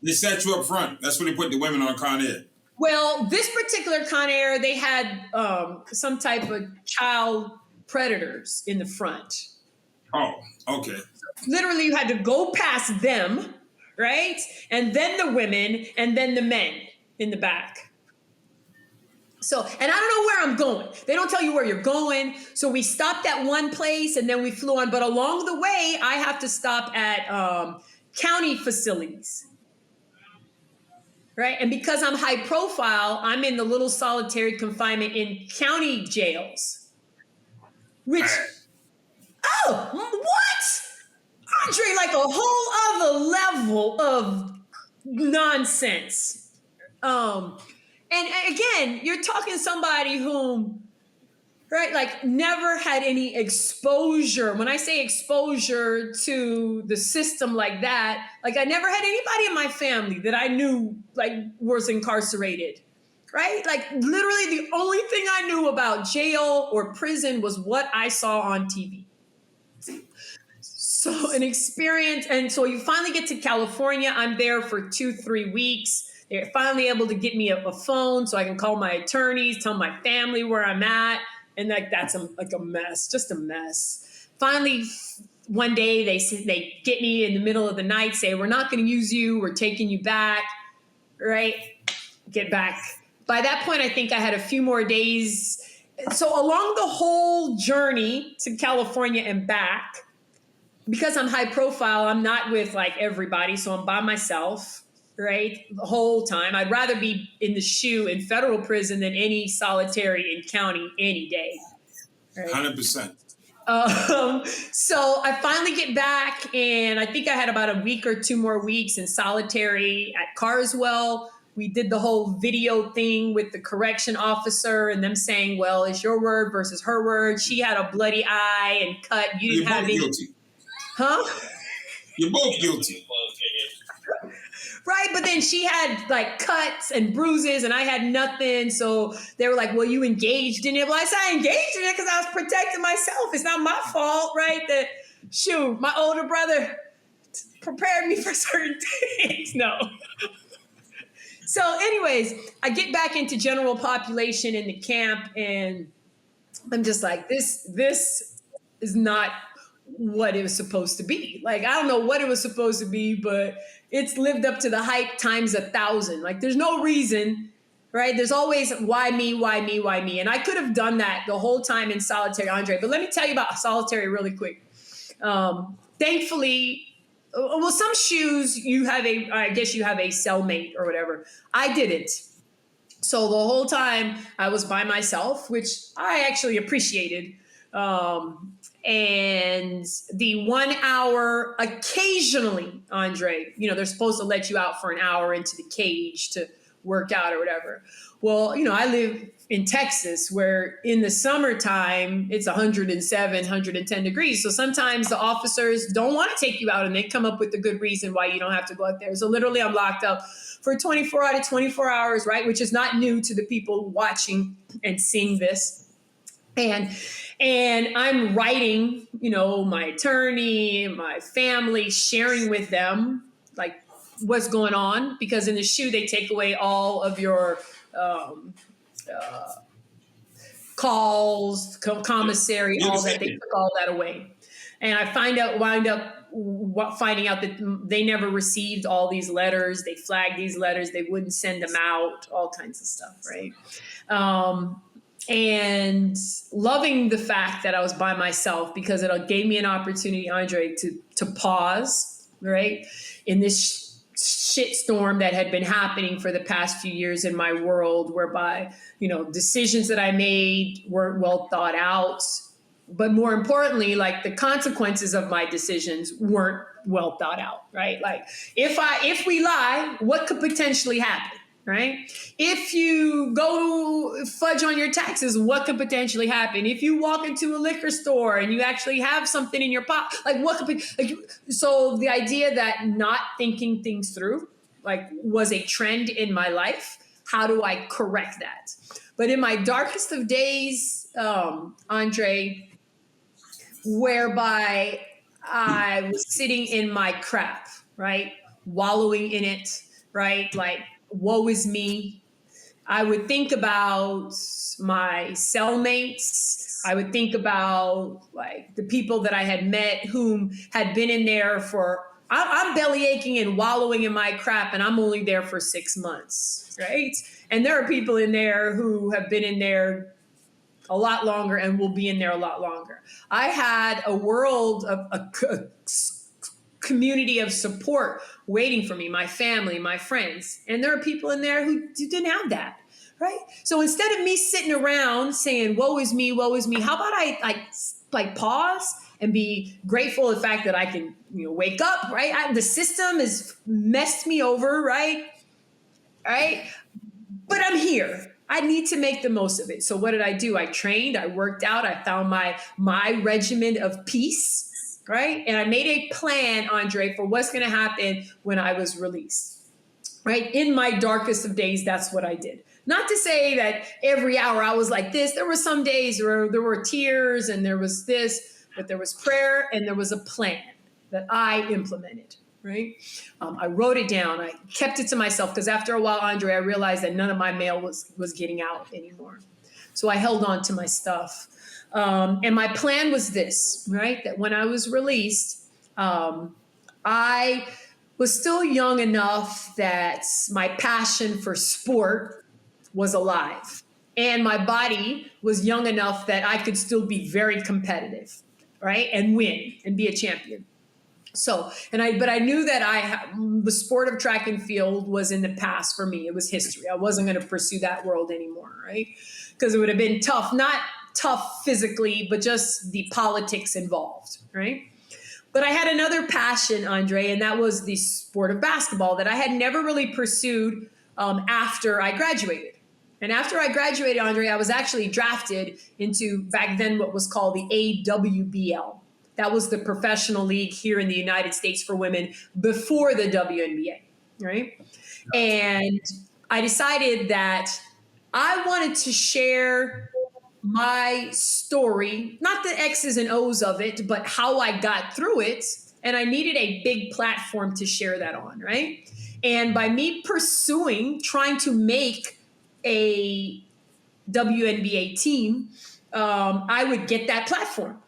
They set you up front. That's when they put the women on Con Air. Well, this particular Con Air, they had some type of child predators in the front. Oh, okay. Literally, you had to go past them, right? And then the women, and then the men in the back. So, and I don't know where I'm going. They don't tell you where you're going. So we stopped at one place and then we flew on. But along the way, I have to stop at county facilities, right? And because I'm high profile, I'm in the little solitary confinement in county jails. Which, what? Andre, like a whole other level of nonsense. And again, you're talking to somebody whom, right, like never had any exposure. When I say exposure to the system like that, like I never had anybody in my family that I knew like was incarcerated, right? Like literally the only thing I knew about jail or prison was what I saw on TV. So an experience. And so you finally get to California. I'm there for 2-3 weeks. They're finally able to get me a phone so I can call my attorneys, tell my family where I'm at. And like, that's a mess, just a mess. Finally, one day they get me in the middle of the night, say, we're not going to use you. We're taking you back, right? Get back. By that point, I think I had a few more days. So along the whole journey to California and back, because I'm high profile, I'm not with like everybody. So I'm by myself, right? The whole time. I'd rather be in the shoe in federal prison than any solitary in county any day. Right? 100%. So I finally get back, and I think I had about a week or 2 more weeks in solitary at Carswell. We did the whole video thing with the correction officer and them saying, well, it's your word versus her word. She had a bloody eye and cut. You didn't have any. Guilty. Huh? You're both guilty. Right, but then she had like cuts and bruises and I had nothing. So they were like, well, you engaged in it. Well, I said I engaged in it because I was protecting myself. It's not my fault, right? That, shoot, my older brother prepared me for certain things. No. So anyways, I get back into general population in the camp and I'm just like, this is not what it was supposed to be. Like, I don't know what it was supposed to be, but it's lived up to the hype times 1,000. Like, there's no reason, right? There's always why me, why me, why me. And I could have done that the whole time in solitary, Andre. But let me tell you about solitary really quick. Thankfully, well, some shoes I guess you have a cellmate or whatever. I didn't. So the whole time I was by myself, which I actually appreciated. And the 1 hour occasionally, Andre, they're supposed to let you out for an hour into the cage to work out or whatever. Well, I live in Texas where in the summertime, it's 107, 110 degrees. So sometimes the officers don't want to take you out and they come up with a good reason why you don't have to go out there. So literally I'm locked up for 24 out of 24 hours, right? Which is not new to the people watching and seeing this. And I'm writing, my attorney, my family, sharing with them, like, what's going on. Because in the shoe, they take away all of your um, calls, commissary, You're the all that. They same. took all that away. And I wind up finding out that they never received all these letters. They flagged these letters. They wouldn't send them out, all kinds of stuff, right? And loving the fact that I was by myself, because it gave me an opportunity, Andre, to pause, right? In this shitstorm that had been happening for the past few years in my world, whereby, decisions that I made weren't well thought out. But more importantly, like, the consequences of my decisions weren't well thought out, right? Like, if we lie, what could potentially happen, right? If you go fudge on your taxes, what could potentially happen? If you walk into a liquor store and you actually have something in your pocket, like, what could be? Like, so the idea that not thinking things through, like, was a trend in my life. How do I correct that? But in my darkest of days, Andre, whereby I was sitting in my crap, right? Wallowing in it, right? Like, woe is me. I would think about my cellmates. I would think about, like, the people that I had met whom had been in there for, I'm belly aching and wallowing in my crap, and I'm only there for 6 months, right? And there are people in there who have been in there a lot longer and will be in there a lot longer. I had a world of a community of support waiting for me, my family, my friends. And there are people in there who didn't have that, right? So instead of me sitting around saying, woe is me, how about I like pause and be grateful for the fact that I can, wake up, right? The system has messed me over, right? Right? But I'm here. I need to make the most of it. So what did I do? I trained, I worked out, I found my regimen of peace, right? And I made a plan, Andre, for what's going to happen when I was released, right? In my darkest of days, that's what I did. Not to say that every hour I was like this. There were some days where there were tears and there was this, but there was prayer and there was a plan that I implemented. Right? I wrote it down. I kept it to myself because after a while, Andre, I realized that none of my mail was getting out anymore. So I held on to my stuff. And my plan was this, right? That when I was released, I was still young enough that my passion for sport was alive. And my body was young enough that I could still be very competitive, right? And win and be a champion. So, but I knew that the sport of track and field was in the past for me. It was history. I wasn't going to pursue that world anymore, right? Because it would have been tough, not tough physically, but just the politics involved, right? But I had another passion, Andre, and that was the sport of basketball that I had never really pursued after I graduated. And after I graduated, Andre, I was actually drafted into, back then, what was called the AWBL. That was the professional league here in the United States for women before the WNBA, right? And I decided that I wanted to share my story, not the X's and O's of it, but how I got through it. And I needed a big platform to share that on, right? And by me trying to make a WNBA team, I would get that platform.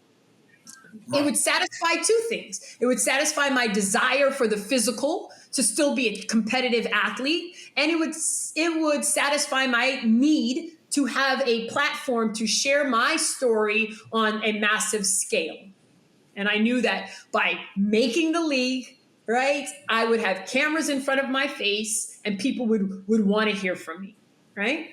It would satisfy two things. It would satisfy my desire for the physical, to still be a competitive athlete, and it would satisfy my need to have a platform to share my story on a massive scale. And I knew that by making the league, right, I would have cameras in front of my face and people would want to hear from me, right?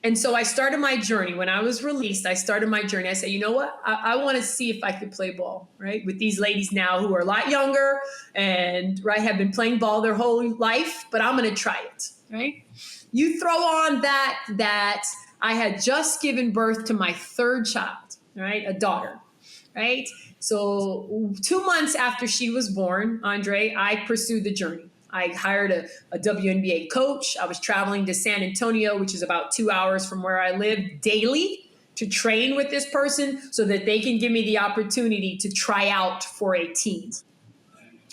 And so I started my journey. When I was released, I started my journey. I said, you know what? I want to see if I could play ball, right? With these ladies now who are a lot younger and, right, have been playing ball their whole life, but I'm going to try it, right? You throw on that I had just given birth to my third child, right? A daughter, right? So 2 months after she was born, Andre, I pursued the journey. I hired a WNBA coach. I was traveling to San Antonio, which is about 2 hours from where I live, daily to train with this person so that they can give me the opportunity to try out for a team.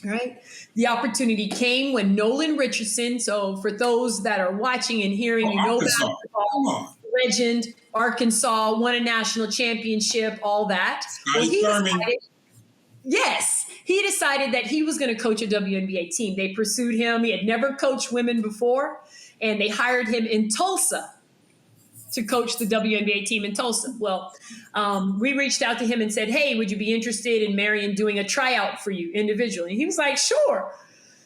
right? The opportunity came when Nolan Richardson, so for those that are watching and hearing, Oh, you know, Arkansas. Come basketball on. legend, Arkansas, won a national championship, all that. Well, Scotty Thurman. he decided that he was going to coach a WNBA team. They pursued him. He had never coached women before, and they hired him in Tulsa to coach the WNBA team in Tulsa. Well, we reached out to him and said, hey, would you be interested in Marion doing a tryout for you individually? And he was like, sure.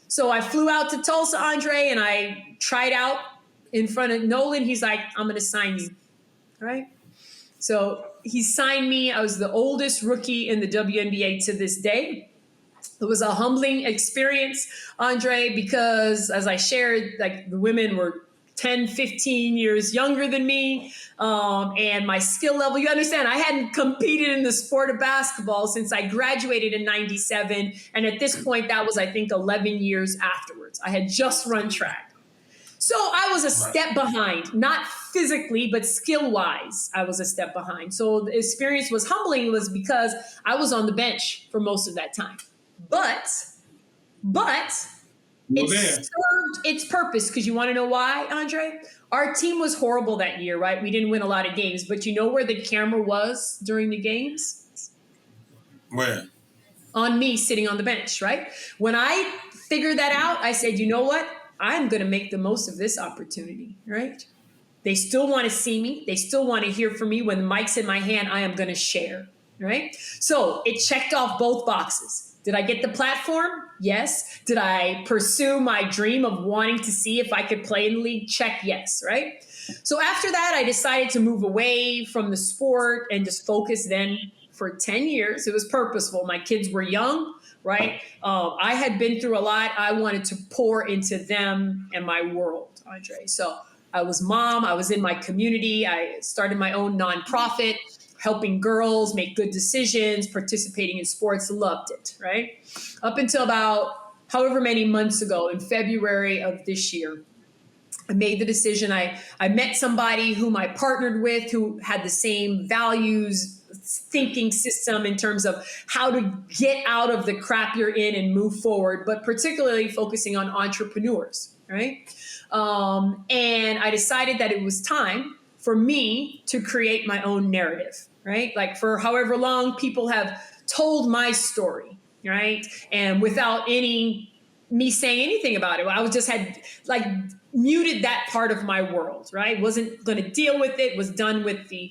So I flew out to Tulsa, Andre, and I tried out in front of Nolan. He's like, I'm going to sign you. All right. So he signed me. I was the oldest rookie in the WNBA to this day. It was a humbling experience, Andre, because as I shared, like the women were 10, 15 years younger than me. And my skill level, you understand, I hadn't competed in the sport of basketball since I graduated in 97. And at this point, that was, I think, 11 years afterwards. I had just run track. So I was a step behind, not physically, but skill-wise, I was a step behind. So the experience was humbling was because I was on the bench for most of that time. But it served its purpose, because you want to know why, Andre? Our team was horrible that year, right? We didn't win a lot of games, but you know where the camera was during the games? Where? On me sitting on the bench, right? When I figured that out, I said, you know what? I'm going to make the most of this opportunity, right? They still want to see me. They still want to hear from me. When the mic's in my hand, I am going to share, right? So it checked off both boxes. Did I get the platform? Yes. Did I pursue my dream of wanting to see if I could play in the league? Check yes, right? So after that, I decided to move away from the sport and just focus then for 10 years. It was purposeful. My kids were young, right? I had been through a lot. I wanted to pour into them and my world, Andre. So I was mom. I was in my community. I started my own nonprofit, helping girls make good decisions, participating in sports, loved it, right? Up until about however many months ago, in February of this year, I made the decision. I met somebody whom I partnered with who had the same values, thinking system in terms of how to get out of the crap you're in and move forward, but particularly focusing on entrepreneurs, right? And I decided that it was time for me to create my own narrative, right? Like for however long people have told my story, right? And without me saying anything about it, I was just had like muted that part of my world, right? Wasn't going to deal with it. Was done with the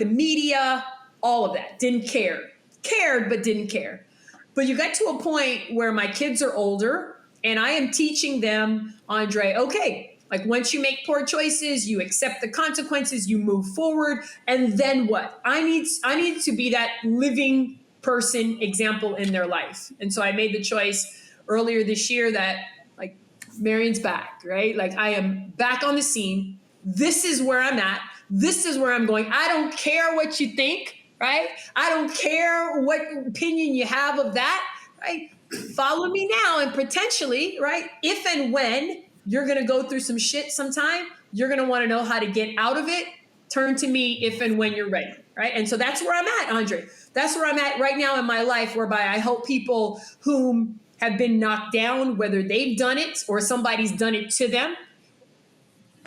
media, all of that. Didn't care. Cared, but didn't care. But you got to a point where my kids are older and I am teaching them, Andre, okay, like once you make poor choices, you accept the consequences, you move forward. And then what? I need to be that living person example in their life. And so I made the choice earlier this year that like Marion's back, right? Like I am back on the scene. This is where I'm at. This is where I'm going. I don't care what you think, right? I don't care what opinion you have of that, right? Follow me now and potentially, right? If and when you're going to go through some shit sometime, you're going to want to know how to get out of it. Turn to me if and when you're ready, right? And so that's where I'm at, Andre. That's where I'm at right now in my life, whereby I help people whom have been knocked down, whether they've done it or somebody's done it to them,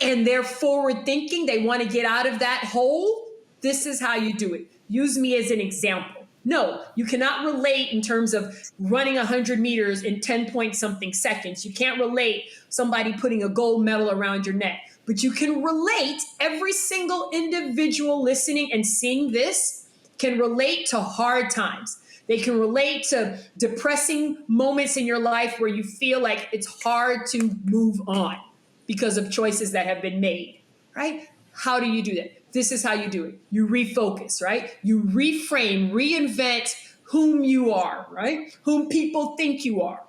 and they're forward thinking, they want to get out of that hole. This is how you do it. Use me as an example. No, you cannot relate in terms of running 100 meters in 10 point something seconds. You can't relate somebody putting a gold medal around your neck, but you can relate. Every single individual listening and seeing this can relate to hard times. They can relate to depressing moments in your life where you feel like it's hard to move on because of choices that have been made, right? How do you do that? This is how you do it. You refocus, right? You reframe, reinvent whom you are, right? Whom people think you are.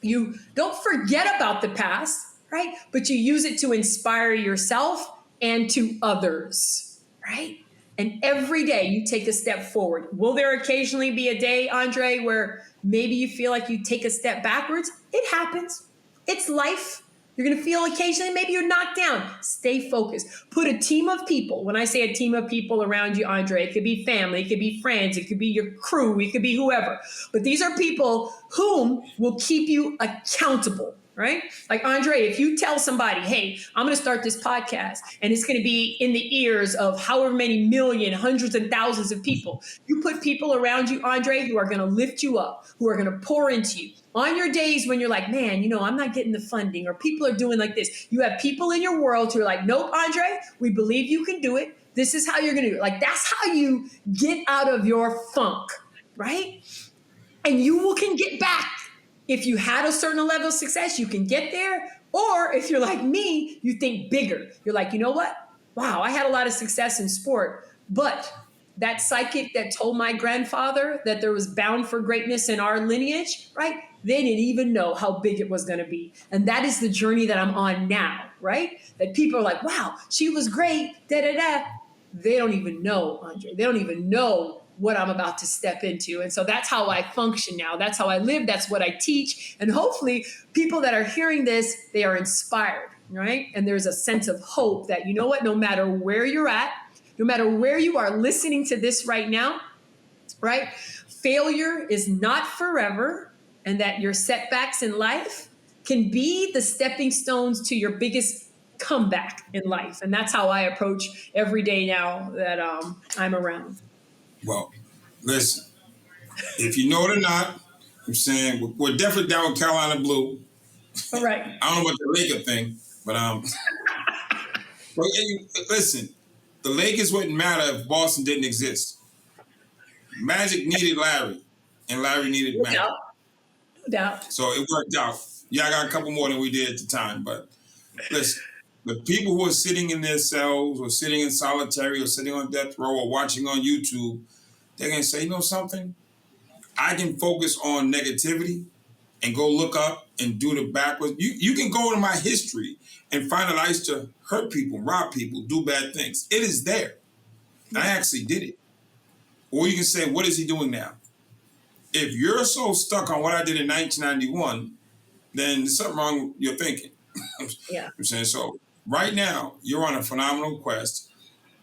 You don't forget about the past, right? But you use it to inspire yourself and to others, right? And every day you take a step forward. Will there occasionally be a day, Andre, where maybe you feel like you take a step backwards? It happens. It's life. You're going to feel occasionally maybe you're knocked down. Stay focused. Put a team of people. When I say a team of people around you, Andre, it could be family, it could be friends, it could be your crew, it could be whoever. But these are people whom will keep you accountable. Right? Like Andre, if you tell somebody, hey, I'm going to start this podcast and it's going to be in the ears of however many million, hundreds and thousands of people, you put people around you, Andre, who are going to lift you up, who are going to pour into you. On your days when you're like, man, I'm not getting the funding or people are doing like this, you have people in your world who are like, nope, Andre, we believe you can do it. This is how you're going to do it. Like, that's how you get out of your funk, right? And you can get back. If you had a certain level of success, you can get there. Or if you're like me, you think bigger. You're like, you know what? Wow, I had a lot of success in sport, but that psychic that told my grandfather that there was bound for greatness in our lineage, right? They didn't even know how big it was going to be. And that is the journey that I'm on now, right? That people are like, wow, she was great, da, da, da. They don't even know, Andre. They don't even know what I'm about to step into. And so that's how I function now. That's how I live. That's what I teach. And hopefully people that are hearing this, they are inspired, right? And there's a sense of hope that, you know what, no matter where you're at, no matter where you are listening to this right now, right? Failure is not forever, and that your setbacks in life can be the stepping stones to your biggest comeback in life. And that's how I approach every day now that I'm around. Well, listen, if you know it or not, I'm saying we're definitely down with Carolina Blue. All right. I don't know what the Laker thing, but well, listen, the Lakers wouldn't matter if Boston didn't exist. Magic needed Larry, and Larry needed Magic. No doubt. So it worked out. Yeah, I got a couple more than we did at the time, but listen, the people who are sitting in their cells or sitting in solitary or sitting on death row or watching on YouTube, they're going to say, you know something? I can focus on negativity and go look up and do the backwards. You can go into my history and find that I used to hurt people, rob people, do bad things. It is there. I actually did it. Or you can say, what is he doing now? If you're so stuck on what I did in 1991, then there's something wrong with your thinking. Yeah. I'm saying, so right now, you're on a phenomenal quest.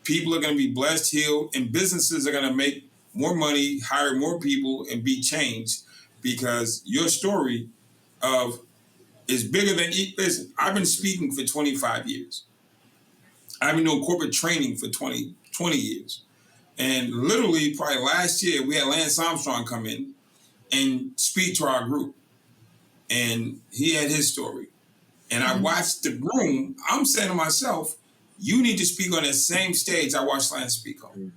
People are going to be blessed, healed, and businesses are going to make more money, hire more people, and be changed because your story is bigger than... Listen, I've been speaking for 25 years. I've been doing corporate training for 20 years. And literally, probably last year, we had Lance Armstrong come in and speak to our group. And he had his story. And I watched the room. I'm saying to myself, you need to speak on that same stage I watched Lance speak on.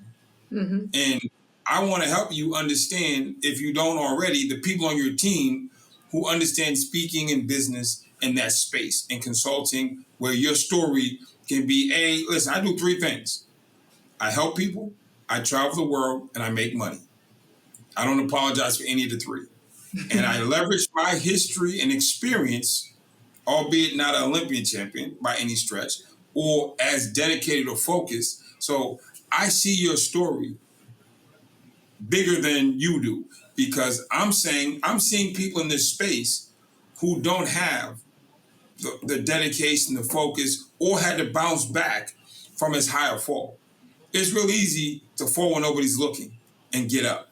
Mm-hmm. And I want to help you understand, if you don't already, the people on your team who understand speaking in business in that space and consulting where your story can be, listen, I do 3 things. I help people, I travel the world, and I make money. I don't apologize for any of the 3. And I leverage my history and experience, albeit not an Olympian champion by any stretch, or as dedicated or focused. So I see your story bigger than you do, because I'm seeing people in this space who don't have the dedication, the focus, or had to bounce back from his higher fall. It's real easy to fall when nobody's looking and get up.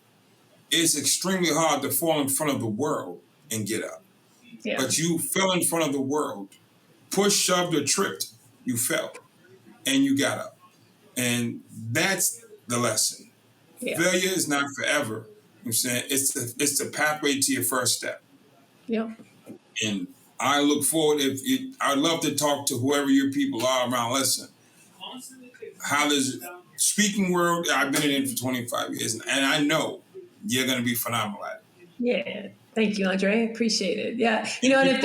It's extremely hard to fall in front of the world and get up. Yeah. But you fell in front of the world, pushed, shoved, or tripped, you fell, and you got up. And that's the lesson. Yeah. Failure is not forever. I'm saying it's the pathway to your first step. Yeah. And I look forward, I'd love to talk to whoever your people are around. Listen, how does speaking world, I've been in it for 25 years, and I know you're going to be phenomenal at it. Yeah. Thank you, Andre. I appreciate it. Yeah. And if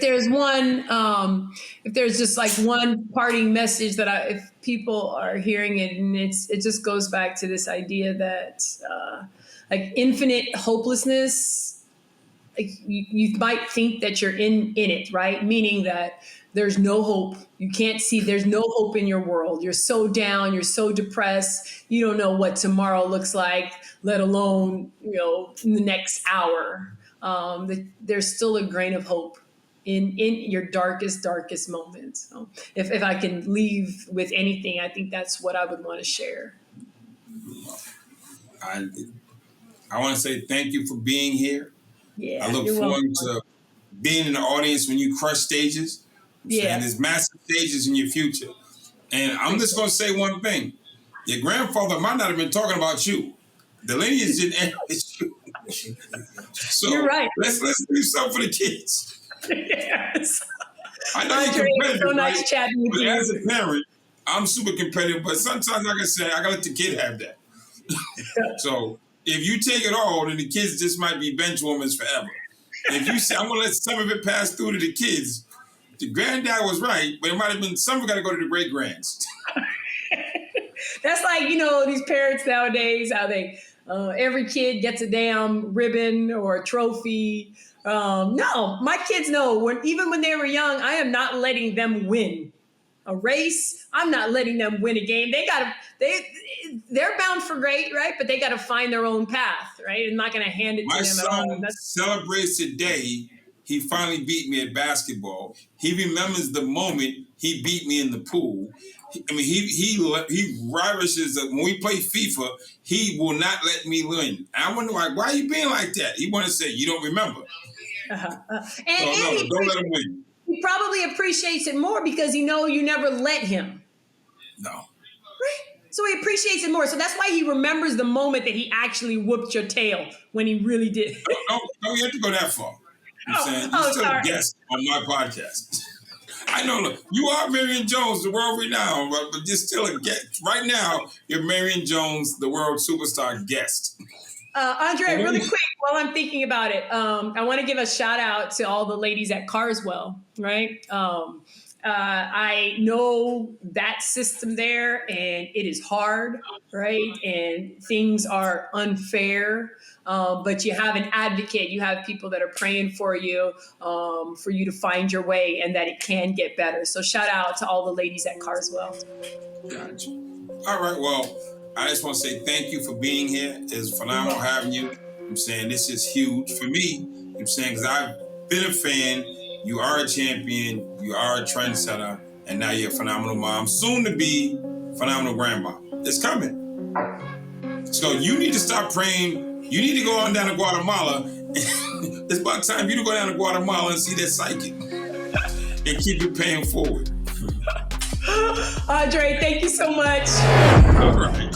there's one, if there's just like one parting message that if people are hearing it, and it just goes back to this idea that like infinite hopelessness, like you might think that you're in it, right? Meaning that there's no hope. You can't see, there's no hope in your world. You're so down, you're so depressed. You don't know what tomorrow looks like, let alone, in the next hour. There's still a grain of hope in your darkest moments. So if I can leave with anything, I think that's what I would want to share. I want to say thank you for being here. Yeah, I look forward to being in the audience when you crush stages. And there's massive stages in your future. And I'm just going to say one thing. Your grandfather might not have been talking about you. The lineage didn't end with you. So you're right. Let's do something for the kids. Yes. I know Andre, you're competitive, so nice right? chatting with But you. as a parent, I'm super competitive. But sometimes, like I said, I got to let the kid have that. So if you take it all, then the kids just might be bench warmers forever. If you say, I'm going to let some of it pass through to the kids, the granddad was right, but it might have been some got to go to the great grands. That's like, these parents nowadays, how they, every kid gets a damn ribbon or a trophy. No, my kids know even when they were young, I am not letting them win a race. I'm not letting them win a game. They're bound for great, right? But they got to find their own path, right? I'm not going to hand it to them at all. My son celebrates today. He finally beat me at basketball. He remembers the moment he beat me in the pool. He relishes that when we play FIFA, he will not let me win. I wonder why are you being like that? He want to say, you don't remember. And don't let him win. He probably appreciates it more because you never let him. No. Right? So he appreciates it more. So that's why he remembers the moment that he actually whooped your tail when he really did. No, you have to go that far. You're still a guest on my podcast. I know, look, you are Marion Jones, the world renowned, but you're still a guest. Right now, you're Marion Jones, the world superstar guest. Andre, really quick, while I'm thinking about it, I want to give a shout out to all the ladies at Carswell, right? I know that system there, and it is hard, right? And things are unfair, but you have an advocate. You have people that are praying for you to find your way and that it can get better. So shout out to all the ladies at Carswell. Gotcha. All right, well, I just want to say thank you for being here. It's phenomenal having you. I'm saying this is huge for me. I'm saying because I've been a fan. You are a champion. You are a trendsetter, and now you're a phenomenal mom, soon to be phenomenal grandma. It's coming. So you need to stop praying. You need to go on down to Guatemala. It's about time for you to go down to Guatemala and see that psychic and keep it paying forward. Andre, thank you so much. All right.